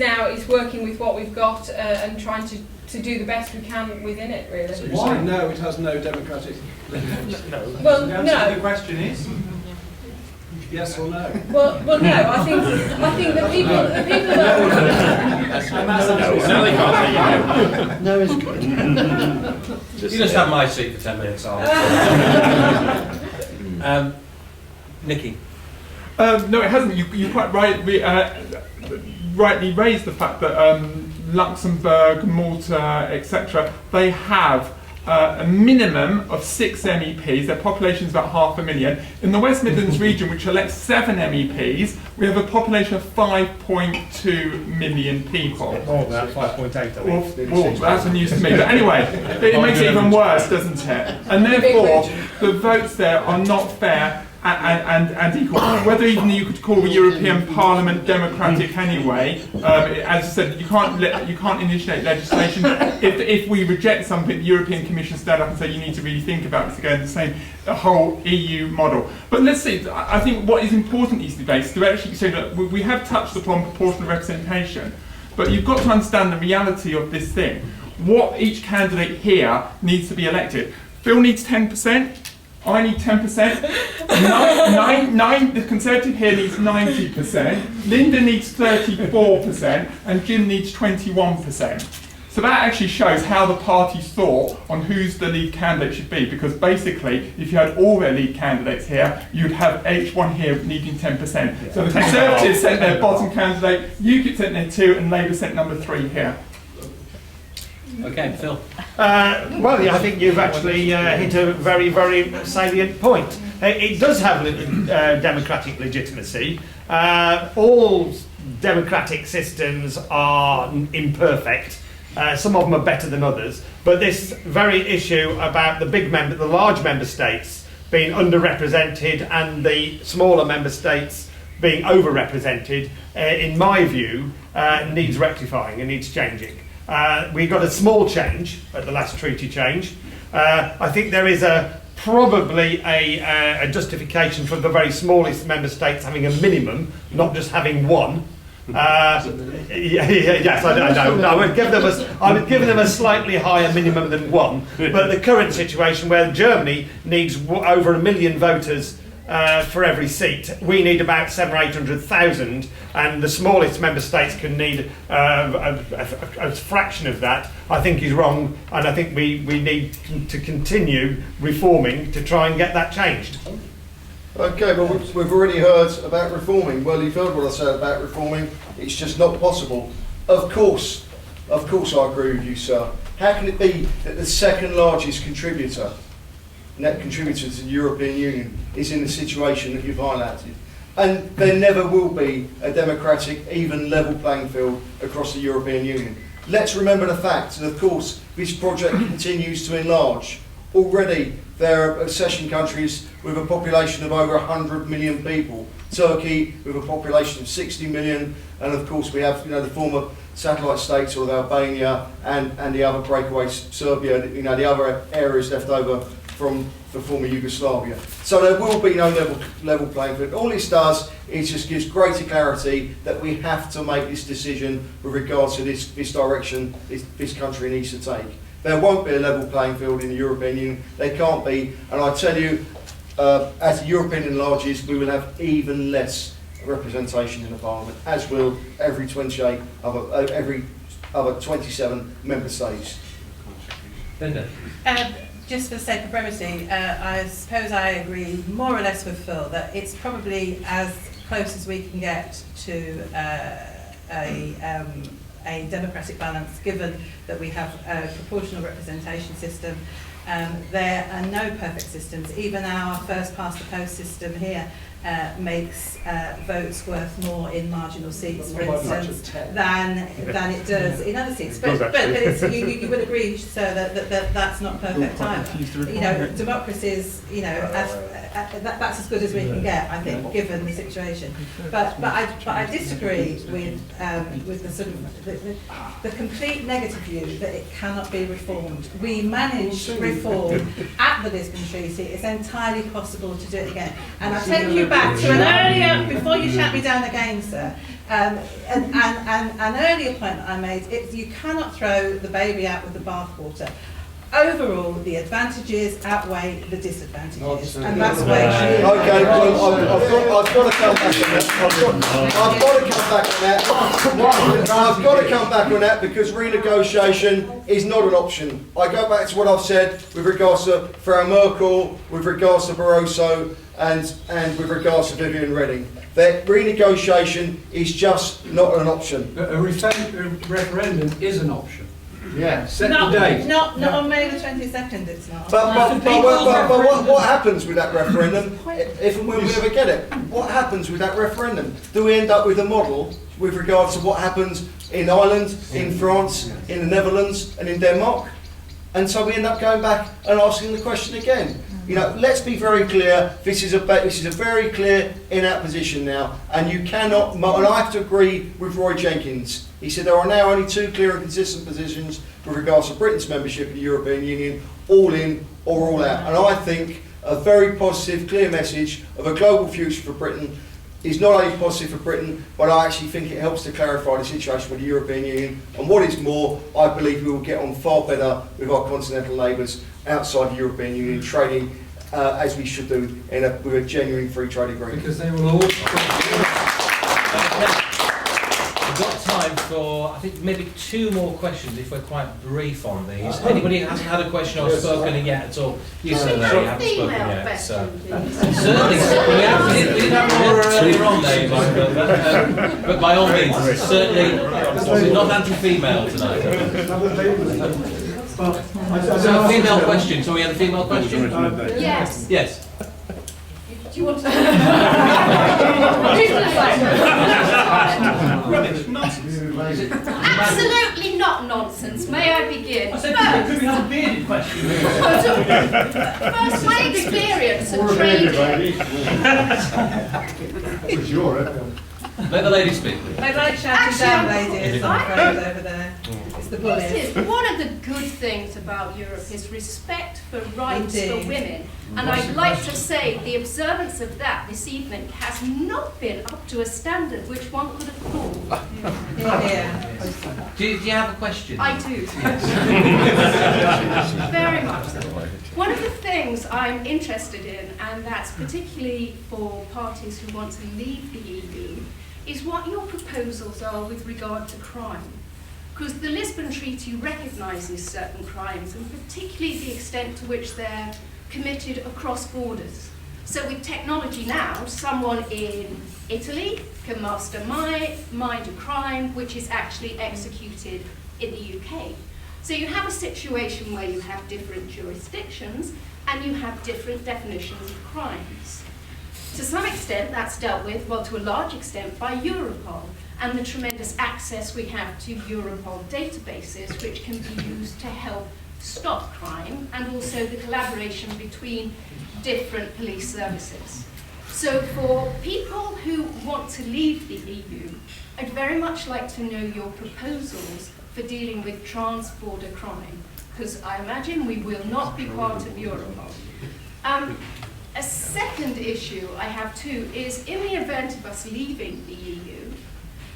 working with what we've got and trying to do the best we can within it, really. So you're saying no, it has no democratic legitimacy? No. Well, the no. To the question is? Yes or no? Well, no. I think the people that No, they can't say no is good. You just have my seat for 10 minutes. Nikki. No, it hasn't. You quite rightly raised the fact that Luxembourg, Malta, etc., they have a minimum of 6 MEPs. Their population is about 500,000. In the West Midlands region, which elects 7 MEPs, we have a population of 5.2 million people. Oh, that's 5.8, I think. Well, that's news to me. But anyway, it makes it even worse, doesn't it? And therefore, the votes there are not fair. and equal. Whether even you could call the European Parliament democratic anyway, as I said, you can't initiate legislation. If we reject something, the European Commission stand up and say you need to really think about this again, the whole EU model. But let's see, I think what is important in these debates is to actually say that we have touched upon proportional representation, but you've got to understand the reality of this thing. What each candidate here needs to be elected. Phil needs 10%. I need 10%. The Conservative here needs 90%. Linda needs 34%, and Jim needs 21%. So that actually shows how the parties thought on who's the lead candidate should be, because basically, if you had all their lead candidates here, you'd have each one here needing 10%. So the Conservatives sent their bottom candidate, UKIP sent their 2, and Labour sent number 3 here. Okay, Phil. Well, yeah, I think you've actually hit a very, very salient point. It does have democratic legitimacy. All democratic systems are imperfect. Some of them are better than others. But this very issue about the large member states being underrepresented and the smaller member states being overrepresented, in my view, needs rectifying and needs changing. We got a small change at the last treaty change. I think there is probably a justification for the very smallest member states having a minimum, not just having one. Yes, I know. No, I would give them a slightly higher minimum than one. But the current situation where Germany needs over 1 million voters for every seat, we need about 700,000 or 800,000, and the smallest member states can need a fraction of that. I think is wrong, and I think we need to continue reforming to try and get that changed. Okay, well, we've already heard about reforming. Well, you've heard what I said about reforming. It's just not possible. Of course I agree with you, sir. How can it be that the second largest net contributor to the European Union is in the situation that you've highlighted? And there never will be a democratic, even level playing field across the European Union. Let's remember the fact that, of course, this project continues to enlarge. Already, there are accession countries with a population of over 100 million people. Turkey with a population of 60 million, and of course we have the former satellite states of Albania and the other breakaways, Serbia, the other areas left over from the former Yugoslavia. So there will be no level playing field. All this does is just gives greater clarity that we have to make this decision with regards to this direction this country needs to take. There won't be a level playing field in the European Union. There can't be. And I tell you, as the European enlarges, we will have even less representation in the Parliament, as will every 27 member states. Linda. Just for the sake of brevity, I suppose I agree more or less with Phil that it's probably as close as we can get to a democratic balance, given that we have a proportional representation system. There are no perfect systems. Even our first past the post system here makes votes worth more in marginal seats, for instance, than it does in other seats. But it's, you would agree, sir, that that's not perfect either. Democracy is, that's as good as we can get, I think, given the situation. But I disagree with the sort of the complete negative view that it cannot be reformed. We managed reform at the Lisbon Treaty. It's entirely possible to do it again. And I take you back to an earlier, before you shout me down again, sir, an earlier point that I made, you cannot throw the baby out with the bathwater. Overall, the advantages outweigh the disadvantages, and that's where Okay, well, I've got to come back on that. I've got to come back on that because renegotiation is not an option. I go back to what I've said with regards to Frau Merkel, with regards to Barroso, and with regards to Viviane Reding. That renegotiation is just not an option. A referendum is an option. Yeah. Set the date. Not on May the 22nd, it's not. But what happens with that referendum, if and when we ever get it? What happens with that referendum? Do we end up with a model with regards to what happens in Ireland, in France, in the Netherlands and in Denmark? And so we end up going back and asking the question again. You know, let's be very clear. This is a very clear in-out position now, and you cannot. And I have to agree with Roy Jenkins. He said there are now only two clear and consistent positions with regards to Britain's membership of the European Union: all in or all out. And I think a very positive, clear message of a global future for Britain is not only positive for Britain, but I actually think it helps to clarify the situation with the European Union. And what is more, I believe we will get on far better with our continental neighbours outside the European Union, trading as we should do with a genuine free trade agreement. Because they will all... We've got time for, I think, maybe two more questions if we're quite brief on these. Anybody who hasn't had a question or spoken yet at all? You said that you haven't spoken yet. So. Certainly, we did have more earlier on there, but by all means, certainly, we're not anti-female tonight. So a female question. So we had a female question? Yes. Yes. Do you want to? Absolutely not nonsense. May I begin? I said, could we have a bearded question? First, my experience of trading. It's your Let the lady speak. They like shouting down, ladies, I'm afraid, over there. It's the bullies. This is one of the good things about Europe is respect for rights for women. And I'd like to say the observance of that this evening has not been up to a standard which one could have thought. Do you have a question? I do. Very much so. One of the things I'm interested in, and that's particularly for parties who want to leave the EU, is what your proposals are with regard to crime. Because the Lisbon Treaty recognises certain crimes, and particularly the extent to which they're committed across borders. So with technology now, someone in Italy can mastermind a crime which is actually executed in the UK. So you have a situation where you have different jurisdictions and you have different definitions of crimes. To some extent that's dealt with, well, to a large extent, by Europol and the tremendous access we have to Europol databases which can be used to help stop crime, and also the collaboration between different police services. So for people who want to leave the EU, I'd very much like to know your proposals for dealing with trans-border crime, because I imagine we will not be part of Europol. A second issue I have too is, in the event of us leaving the EU,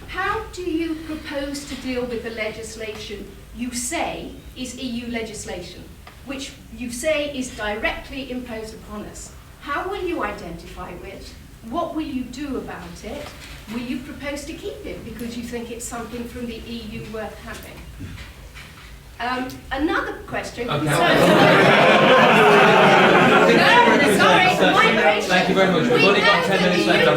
how do you propose to deal with the legislation you say is EU legislation, which you say is directly imposed upon us? How will you identify it? What will you do about it? Will you propose to keep it because you think it's something from the EU worth having? Another question. Okay. Thank you very much. We've only got 10 minutes left.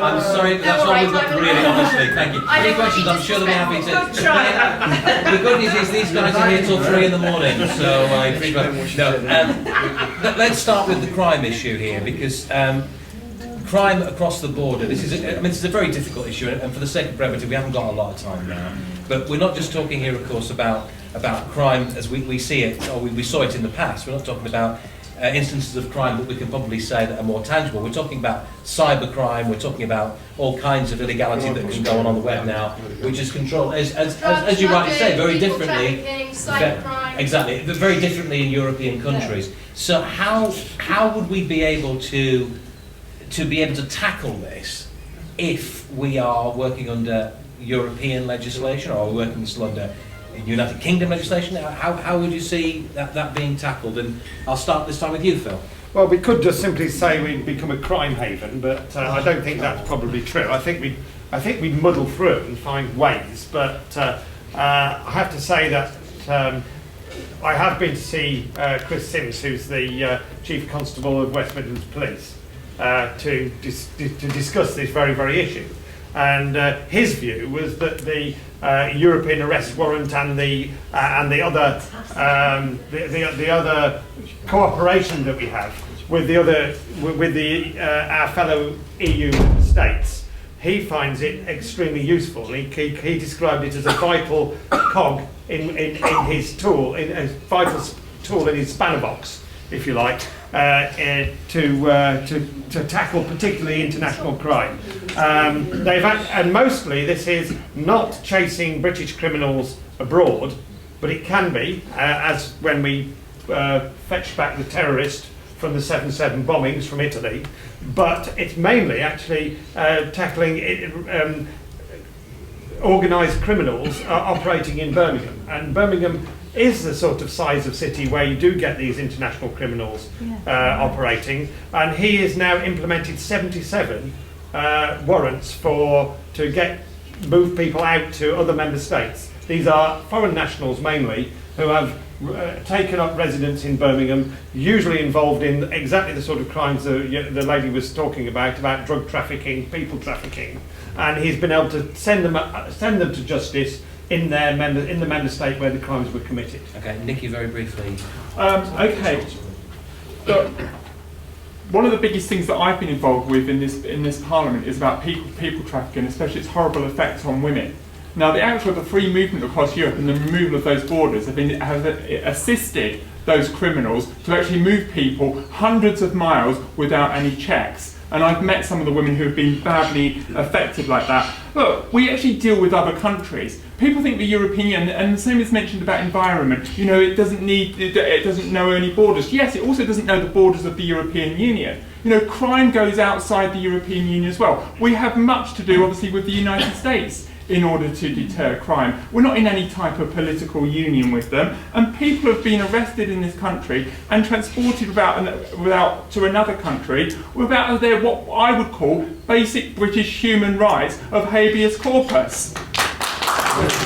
I'm sorry, but that's all we've got, really, honestly. Thank you. Any questions? I'm sure they'll be happy to. The good news is these guys are here till 3 in the morning, so I appreciate no. Let's start with the crime issue here, because crime across the border. This is a very difficult issue, and for the sake of brevity, we haven't got a lot of time now. But we're not just talking here, of course, about crime as we see it, or we saw it in the past. We're not talking about instances of crime that we can probably say that are more tangible. We're talking about cybercrime. We're talking about all kinds of illegality that can go on the web now, which is controlled, as you rightly say, very differently. Exactly, but very differently in European countries. So how would we be able to tackle this if we are working under European legislation, or are we working still under United Kingdom legislation? How would you see that being tackled? And I'll start this time with you, Phil. Well, we could just simply say we'd become a crime haven, but I don't think that's probably true. I think we'd muddle through it and find ways. But I have to say that I have been to see Chris Sims, who's the Chief Constable of West Midlands Police, to discuss this very, very issue. And his view was that the European arrest warrant and the other cooperation that we have with our fellow EU states, he finds it extremely useful. He described it as a vital cog in his tool, in a vital tool in his spanner box, if you like, to tackle particularly international crime. And mostly this is not chasing British criminals abroad, but it can be, as when we fetched back the terrorist from the 7/7 bombings from Italy, but it's mainly actually tackling organised criminals operating in Birmingham. And Birmingham is the sort of size of city where you do get these international criminals operating, and he has now implemented 77 warrants to move people out to other member states. These are foreign nationals mainly who have taken up residence in Birmingham, usually involved in exactly the sort of crimes the lady was talking about drug trafficking, people trafficking, and he's been able to send them to justice in the member state where the crimes were committed. Okay, Nicky, very briefly. Okay. Look, one of the biggest things that I've been involved with in this Parliament is about people trafficking, especially its horrible effects on women. Now, the free movement across Europe and the removal of those borders have assisted those criminals to actually move people hundreds of miles without any checks. And I've met some of the women who have been badly affected like that. Look, we actually deal with other countries. People think the European Union, and the same is mentioned about environment, it doesn't know any borders. Yes, it also doesn't know the borders of the European Union. Crime goes outside the European Union as well. We have much to do, obviously, with the United States in order to deter crime. We're not in any type of political union with them, and people have been arrested in this country and transported without to another country without their what I would call basic British human rights of habeas corpus.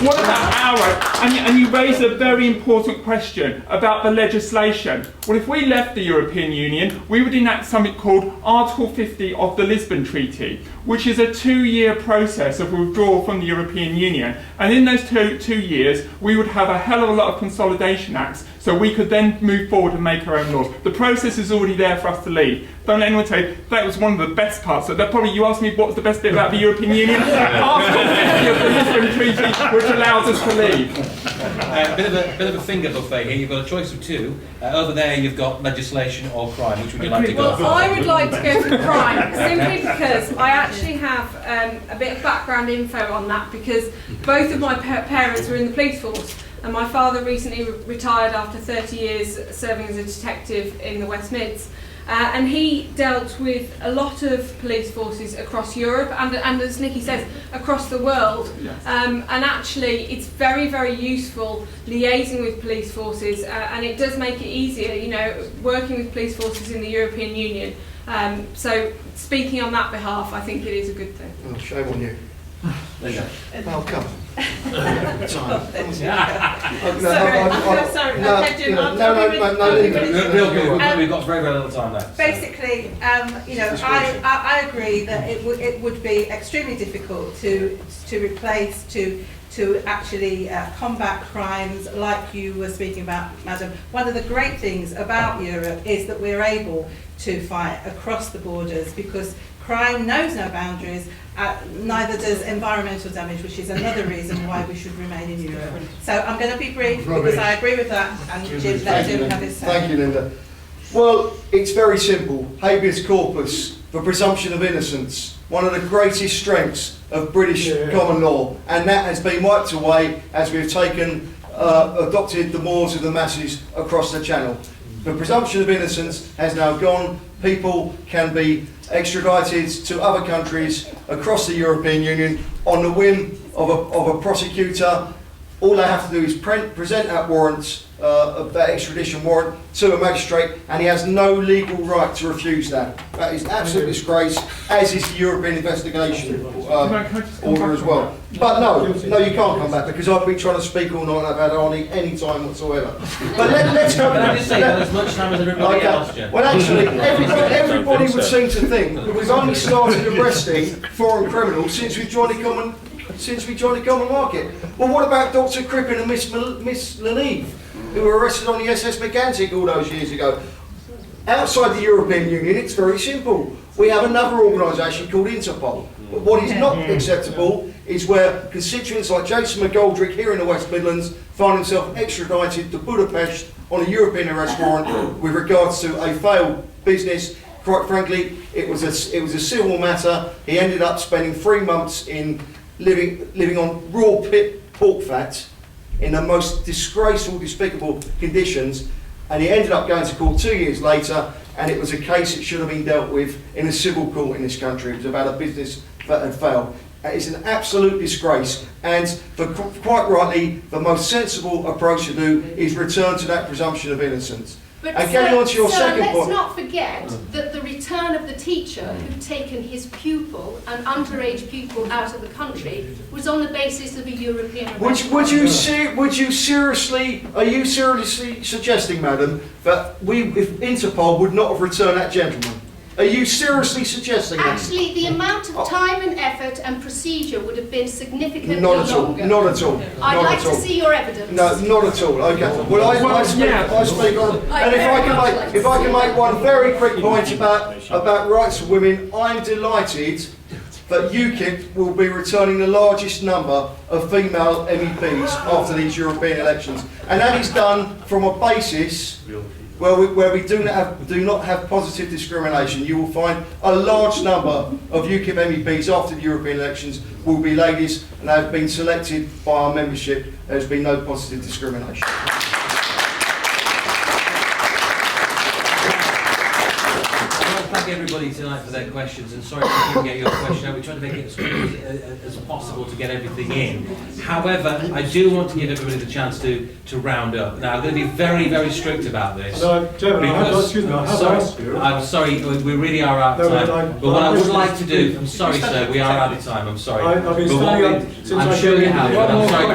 What about and you raise a very important question about the legislation. Well, if we left the European Union, we would enact something called Article 50 of the Lisbon Treaty, which is a 2-year process of withdrawal from the European Union. And in those two years, we would have a hell of a lot of consolidation acts, so we could then move forward and make our own laws. The process is already there for us to leave. Don't let anyone tell you that was one of the best parts. So that probably you asked me what was the best bit about the European Union. Article 50 of the Lisbon Treaty, which allows us to leave. Bit of a finger buffet here. You've got a choice of two. Over there, you've got legislation or crime. Which would you like to go for? Well, I would like to go for crime, simply because I actually have a bit of background info on that, because both of my parents were in the police force, and my father recently retired after 30 years serving as a detective in the West Mids. And he dealt with a lot of police forces across Europe and as Nicky says, across the world. Yes. And actually, it's very, very useful liaising with police forces, and it does make it easier, working with police forces in the European Union. So, speaking on that behalf, I think it is a good thing. Oh, shame on you. Linda. Oh, come on. We've got very, very little time left. Basically, I agree that it would be extremely difficult to replace, to actually combat crimes like you were speaking about, Madam. One of the great things about Europe is that we're able to fight across the borders, because crime knows no boundaries, neither does environmental damage, which is another reason why we should remain in Europe. So I'm going to be brief because I agree with that, and Jim, let Jim have his say. Thank you, Linda. Well, it's very simple. Habeas corpus, the presumption of innocence, one of the greatest strengths of British common law, and that has been wiped away as we've adopted the mores of the masses across the Channel. The presumption of innocence has now gone. People can be extradited to other countries across the European Union on the whim of a prosecutor. All they have to do is present that warrant, that extradition warrant, to a magistrate, and he has no legal right to refuse that. That is an absolute disgrace, as is the European investigation order as well. But no, you can't come back, because I've been trying to speak all night. I've had hardly any time whatsoever. But let's go. Can I just say that as much time as everybody else, Jim? Well, actually, everybody would seem to think that we've only started arresting foreign criminals since we joined the common market. Well, what about Dr. Crippen and Miss Leneve, who were arrested on the SS Megantic all those years ago? Outside the European Union, it's very simple. We have another organisation called Interpol. But what is not acceptable is where constituents like Jason McGoldrick here in the West Midlands find themselves extradited to Budapest on a European arrest warrant with regards to a failed business. Quite frankly, it was a civil matter. He ended up spending 3 months in living on raw pork fat in the most disgraceful, despicable conditions, and he ended up going to court 2 years later, and it was a case that should have been dealt with in a civil court in this country. It was about a business that had failed. It's an absolute disgrace, and quite rightly, the most sensible approach to do is return to that presumption of innocence. But and getting on to your second let's point. not forget that the return of the teacher who'd taken his pupil, an underage pupil, out of the country was on the basis of a European arrest Are you seriously suggesting, madam, that if Interpol would not have returned that gentleman? Are you seriously suggesting that? Actually, the amount of time and effort and procedure would have been significantly Not at all. longer. Not at all. I'd Not like at to all. see your evidence. No, not at all. Okay. Well, I speak on. And if I can make one very quick point about rights for women, I'm delighted that UKIP will be returning the largest number of female MEPs after these European elections, and that is done from a basis where we do not have positive discrimination. You will find a large number of UKIP MEPs after the European elections will be ladies, and they have been selected by our membership. There has been no positive discrimination. Thank everybody tonight for their questions, and sorry if we couldn't get your question out. We tried to make it as quick as possible to get everything in. However, I do want to give everybody the chance to round up. Now, I'm going to be very, very strict about this. No, Chairman, I'm sorry, we really are out of time. But what I would like to do, I'm sorry, sir, we are out of time. I'm sorry. I've been standing up since I'm sure you have. I'm sorry.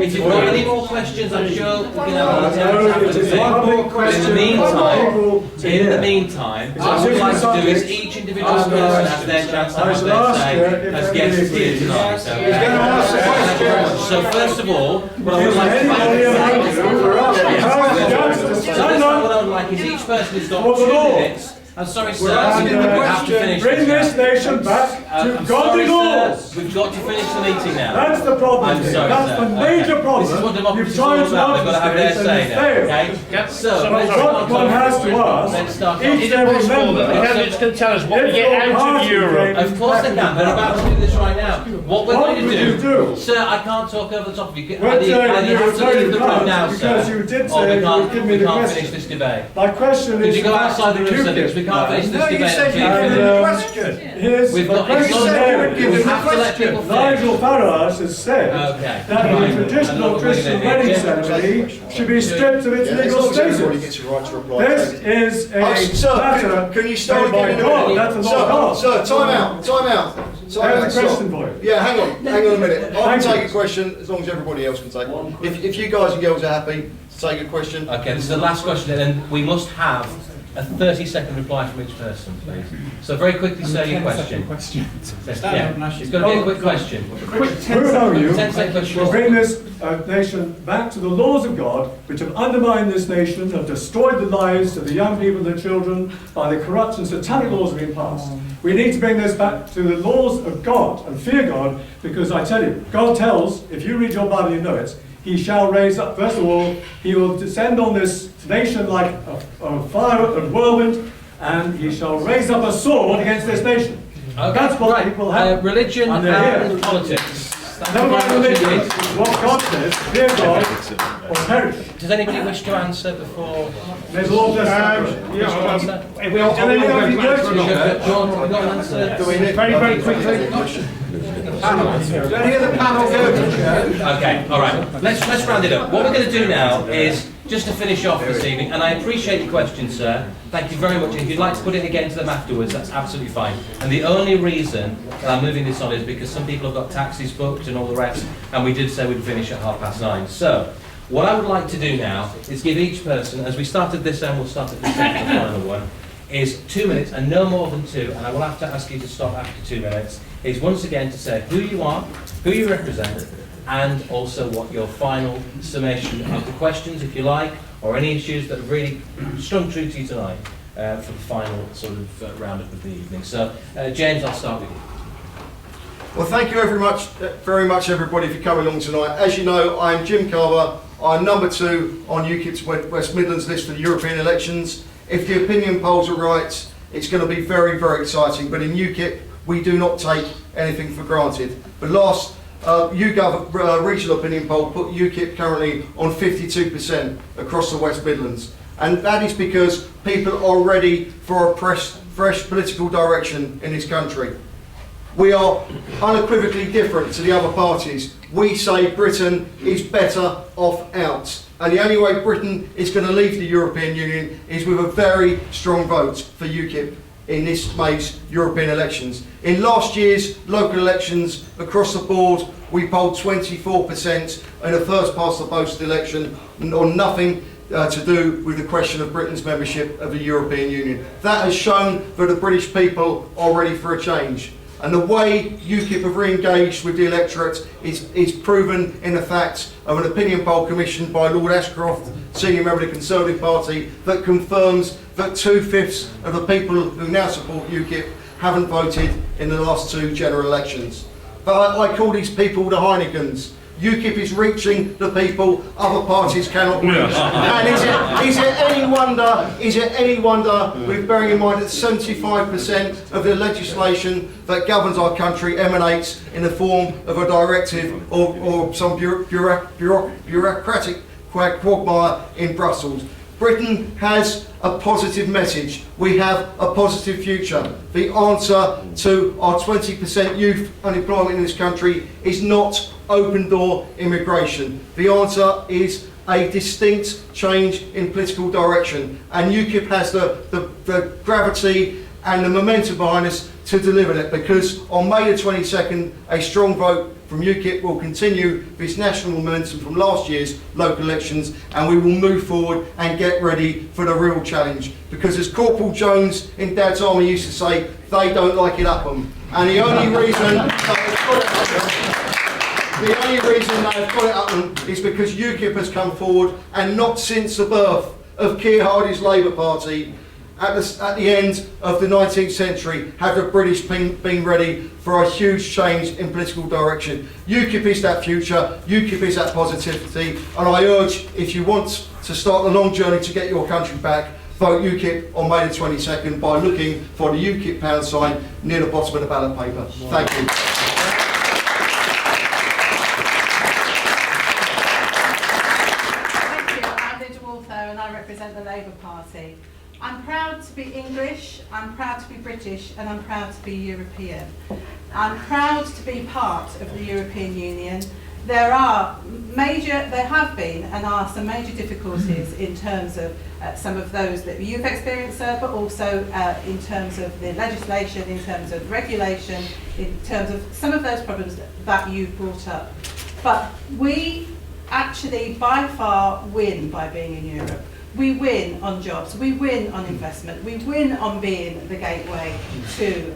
If you've got any more questions, I'm sure we can have one. In the meantime, what I would like to do is each individual person has their chance to have their say as guests here tonight. So first of all, what I would like is each person has got 2 minutes. I'm sorry, sir. We have to finish. Bring this nation back to godly laws. We've got to finish the meeting now. That's the problem. I'm sorry, That's the major problem. This is what democracy You've tried is all about. They've got to have their say now. Okay? So what one has to ask, each and every member, candidates can tell us what we get out of Europe. Of course they can. They're about to do this right now. What we're going to do, sir, I can't talk over the top of you. You have to leave the room now, sir. Because you did Or say we you can't finish this debate. My question is, Could you go outside the room, sir, because we can't finish this debate. you said you were giving the question. We've got we have to let people finish. Nigel Farage has said that the traditional Christian wedding ceremony should be stripped of its legal status. This is a matter can you start by again? God. That's a law of God. Sir, time out. There's a question for you. Yeah, hang on a minute. I can take a question as long as everybody else can take one. If you guys and girls are happy to take a question. Okay, this is the last question, and then we must have a 30-second reply from each person, please. So very quickly say your question. Yeah, it's going to be a quick question. Who are you 10-second question. to bring this nation back to the laws of God, which have undermined this nation, have destroyed the lives of the young people and the children by the corrupt and satanic laws that have been passed. We need to bring this back to the laws of God and fear God, because I tell you, God tells, if you read your Bible, you know it, He shall raise up, first of all, He will descend on this nation like a fire and whirlwind, and He shall raise up a sword against this nation. Okay. That's what people have. Religion and politics. Never mind religion, what God says, fear God or perish. Does anybody wish to answer before? There's all this. Very quickly. Don't hear the panel go. Okay, all right. Let's round it up. What we're going to do now is just to finish off this evening, and I appreciate your question, sir. Thank you very much. And if you'd like to put it again to them afterwards, that's absolutely fine. And the only reason that I'm moving this on is because some people have got taxis booked and all the rest, and we did say we'd finish at 9:30. So, what I would like to do now is give each person, as we started this and we'll start at the second final one, is 2 minutes and no more than 2, and I will have to ask you to stop after 2 minutes, is once again to say who you are, who you represent, and also what your final summation of the questions, if you like, or any issues that have really strung true to you tonight for the final sort of roundup of the evening. So, James, I'll start with you. Well, thank you very much everybody for coming along tonight. As you know, I'm Jim Carver. I'm number 2 on UKIP's West Midlands list for the European elections. If the opinion polls are right, it's going to be very, very exciting. But in UKIP, we do not take anything for granted. The last YouGov regional opinion poll put UKIP currently on 52% across the West Midlands. And that is because people are ready for a fresh political direction in this country. We are unequivocally different to the other parties. We say Britain is better off out. And the only way Britain is going to leave the European Union is with a very strong vote for UKIP in this May's European elections. In last year's local elections across the board, we polled 24% in a first past the post election on nothing to do with the question of Britain's membership of the European Union. That has shown that the British people are ready for a change. And the way UKIP have re-engaged with the electorate is proven in the fact of an opinion poll commissioned by Lord Ashcroft, senior member of the Conservative Party, that confirms that 2/5 of the people who now support UKIP haven't voted in the last 2 general elections. But I call these people the Heinekens. UKIP is reaching the people other parties cannot reach. And is it any wonder, with bearing in mind that 75% of the legislation that governs our country emanates in the form of a directive or some bureaucratic quagmire in Brussels. Britain has a positive message. We have a positive future. The answer to our 20% youth unemployment in this country is not open door immigration. The answer is a distinct change in political direction, and UKIP has the gravity and the momentum behind us to deliver it, because on May the 22nd a strong vote from UKIP will continue this national momentum from last year's local elections, and we will move forward and get ready for the real challenge, because as Corporal Jones in Dad's Army used to say, they don't like it up 'em. And the only reason they've got it up them is because UKIP has come forward, and not since the birth of Keir Hardie's Labour Party at the end of the 19th century have the British been ready for a huge change in political direction. UKIP is that future, UKIP is that positivity, and I urge, if you want to start the long journey to get your country back, vote UKIP on May the 22nd by looking for the UKIP pound sign near the bottom of the ballot paper. Thank you. And I represent the Labour Party. I'm proud to be English, I'm proud to be British, and I'm proud to be European. I'm proud to be part of the European Union. There have been and are some major difficulties in terms of some of those that you've experienced, sir, but also in terms of the legislation, in terms of regulation, in terms of some of those problems that you've brought up. But we actually by far win by being in Europe. We win on jobs, we win on investment, we win on being the gateway to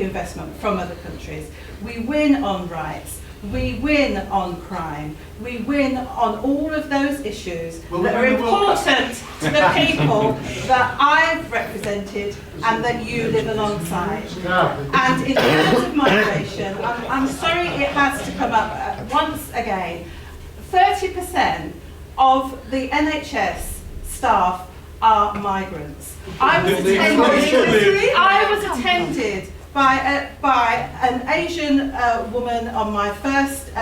investment from other countries. We win on rights, we win on crime, we win on all of those issues that are important to the people that I've represented and that you live alongside. And in terms of migration, I'm sorry it has to come up once again. 30% of the NHS staff are migrants. I was attended by an Asian woman on my first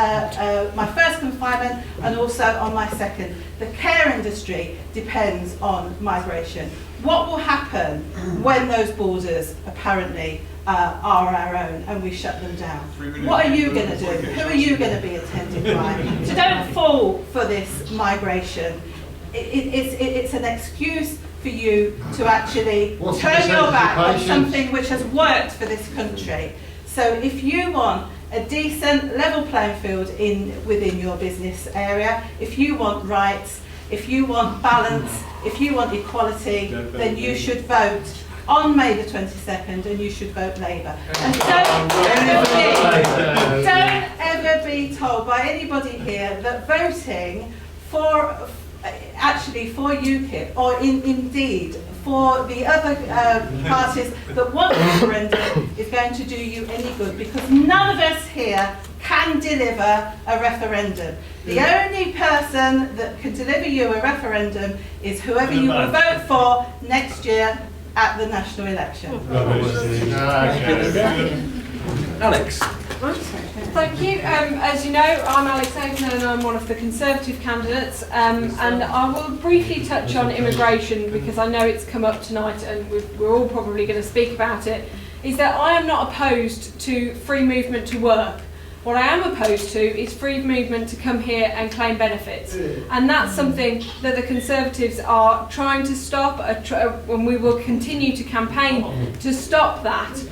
confinement, and also on my second. The care industry depends on migration. What will happen when those borders apparently are our own and we shut them down? What are you going to do? Who are you going to be attended by? So don't fall for this migration. It's an excuse for you to actually turn your back on something which has worked for this country. So if you want a decent level playing field within your business area, if you want rights, if you want balance, if you want equality, then you should vote on May the 22nd, and you should vote Labour. And don't ever ever be told by anybody here that voting for for UKIP, or indeed for the other parties that want referendum, is going to do you any good, because none of us here can deliver a referendum. The only person that can deliver you a referendum is whoever you will vote for next year at the national election. Alex. Thank you. As you know, I'm Alex Aitken and I'm one of the Conservative candidates, and I will briefly touch on immigration because I know it's come up tonight and we're all probably going to speak about it, is that I am not opposed to free movement to work. What I am opposed to is free movement to come here and claim benefits. And that's something that the Conservatives are trying to stop, and we will continue to campaign to stop that.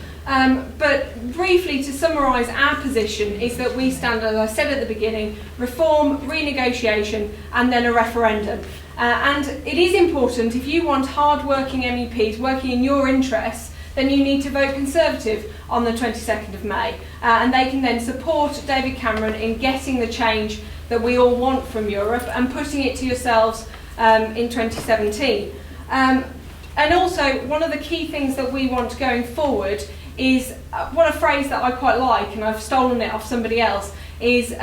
But briefly, to summarise our position, is that we stand, as I said at the beginning, reform, renegotiation and then a referendum. And it is important, if you want hard-working MEPs working in your interests, then you need to vote Conservative on the 22nd of May. And they can then support David Cameron in getting the change that we all want from Europe and putting it to yourselves in 2017. And also, one of the key things that we want going forward is, what a phrase that I quite like, and I've stolen it off somebody else, is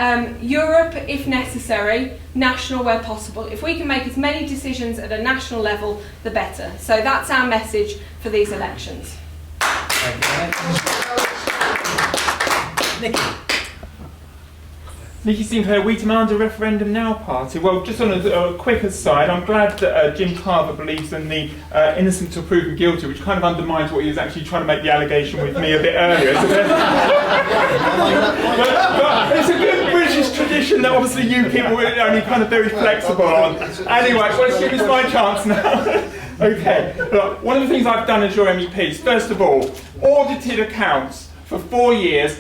Europe if necessary, national where possible. If we can make as many decisions at a national level, the better. So that's our message for these elections. Nikki Sinclair, we demand a referendum now party. Well, just on a quick aside, I'm glad that Jim Carver believes in the innocent till proven guilty, which kind of undermines what he was actually trying to make the allegation with me a bit earlier. But it's a good British tradition that obviously you people are only kind of very flexible on. Anyway, well, let's give this my chance now. Okay, look, one of the things I've done as your MEPs, first of all, audited accounts for 4 years.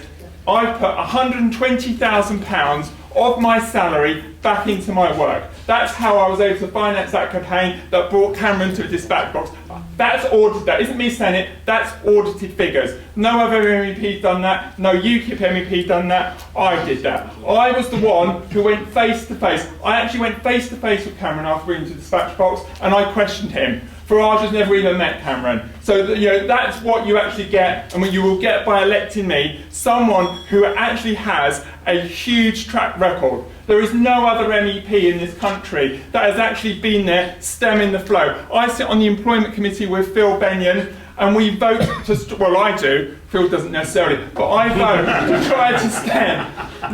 I've put £120,000 of my salary back into my work. That's how I was able to finance that campaign that brought Cameron to a dispatch box. That's audited. That isn't me saying it. That's audited figures. No other MEP done that. No UKIP MEP done that. I did that. I was the one who went face to face. I actually went face to face with Cameron after we went to the dispatch box, and I questioned him. Farage has never even met Cameron. So that's what you actually get, and what you will get by electing me, someone who actually has a huge track record. There is no other MEP in this country that has actually been there stemming the flow. I sit on the employment committee with Phil Benyon, and we vote to, well, I do, Phil doesn't necessarily, but I vote to try to stem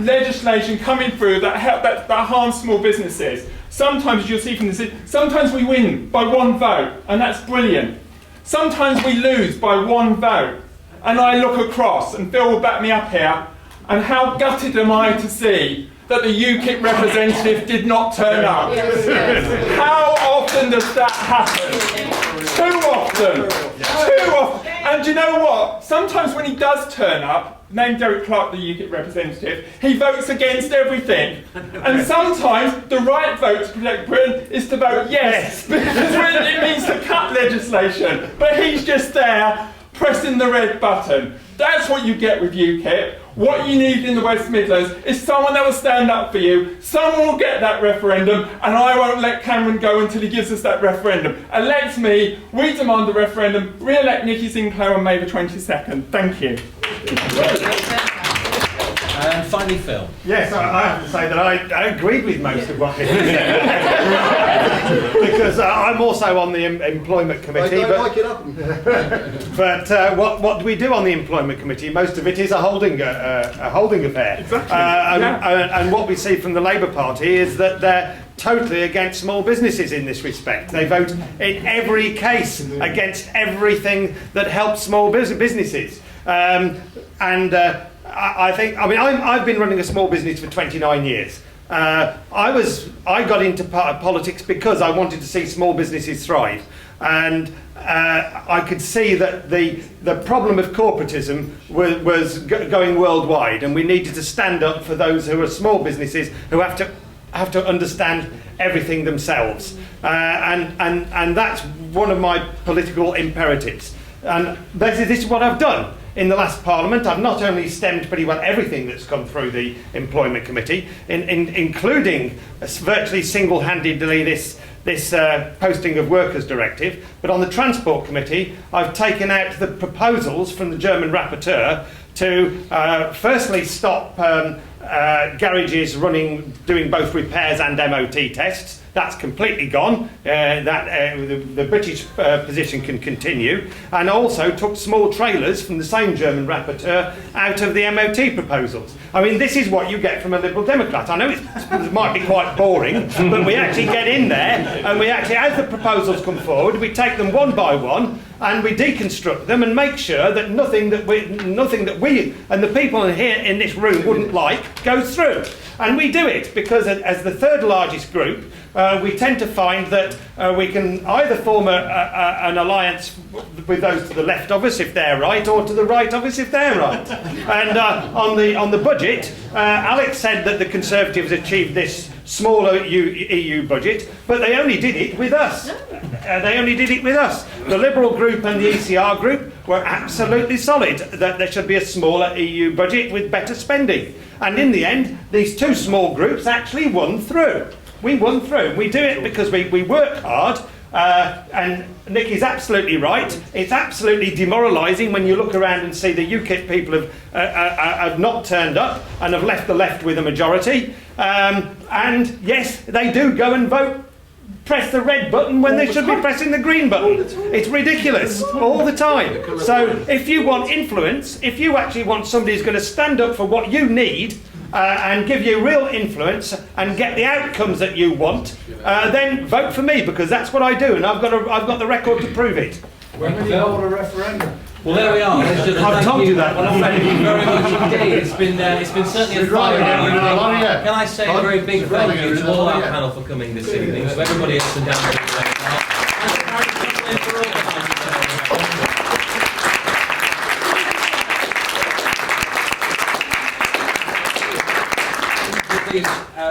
legislation coming through that harms small businesses. Sometimes, as you'll see from this, sometimes we win by one vote, and that's brilliant. Sometimes we lose by one vote, and I look across, and Phil will back me up here, and how gutted am I to see that the UKIP representative did not turn up. Yes. How often does that happen? Too often. Too often. And do you know what? Sometimes when he does turn up, named Derek Clark, the UKIP representative, he votes against everything. And sometimes the right vote to protect Britain is to vote yes, because it means to cut legislation. But he's just there pressing the red button. That's what you get with UKIP. What you need in the West Midlands is someone that will stand up for you. Someone will get that referendum, and I won't let Cameron go until he gives us that referendum. Elect me, we demand the referendum, re-elect Nikki Sinclair on May the 22nd. Thank you. And finally, Phil. Yes, I have to say that I agreed with most of what he because I'm also on the employment committee. But what do we do on the employment committee? Most of it is a holding affair. Exactly. And what we see from the Labour Party is that they're totally against small businesses in this respect. They vote in every case against everything that helps small businesses. I've been running a small business for 29 years. I got into politics because I wanted to see small businesses thrive, and I could see that the problem of corporatism was going worldwide, and we needed to stand up for those who are small businesses who have to understand everything themselves, and that's one of my political imperatives. And this is what I've done. in the last Parliament. I've not only stemmed pretty well everything that's come through the Employment Committee, including virtually single-handedly this Posting of Workers Directive, but on the Transport Committee I've taken out the proposals from the German rapporteur to firstly stop garages doing both repairs and MOT tests. That's completely gone. The British position can continue, and also took small trailers from the same German rapporteur out of the MOT proposals. I mean, this is what you get from a Liberal Democrat. I know it might be quite boring, but we actually get in there, and we actually, as the proposals come forward, we take them one by one, and we deconstruct them and make sure that nothing that we and the people here in this room wouldn't like goes through. And we do it because, as the third largest group, we tend to find that we can either form an alliance with those to the left of us if they're right, or to the right of us if they're right. And on the budget, Alex said that the Conservatives achieved this smaller EU budget, but they only did it with us. They only did it with us. The Liberal group and the ECR group were absolutely solid that there should be a smaller EU budget with better spending. And in the end, these two small groups actually won through. We won through. We do it because we work hard. And Nick is absolutely right. It's absolutely demoralising when you look around and see the UKIP people have not turned up and have left the left with a majority. And yes, they do go and vote, press the red button when they should be pressing the green button. It's ridiculous all the time. So if you want influence, if you actually want somebody who's going to stand up for what you need, and give you real influence and get the outcomes that you want, then vote for me, because that's what I do, and I've got the record to prove it. When will you hold a referendum? Well, there we are. I've told you that. Thank you very much indeed. It's been certainly a fire. Can I say a very big thank you to all our panel for coming this evening, to everybody else and down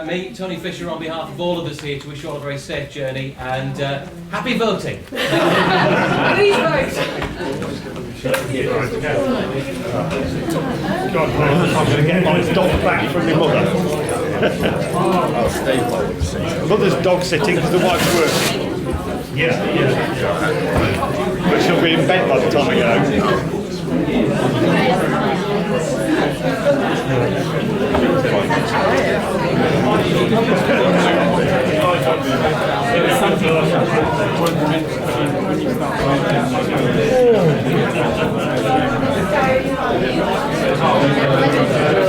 me, Tony Fisher, on behalf of all of us here, to wish you all a very safe journey and happy voting. Please vote. God, I'm going to get my dog back from my mother. Mother's dog sitting because the wife's working. Yeah. But she'll be in bed by the time I get home. Oh.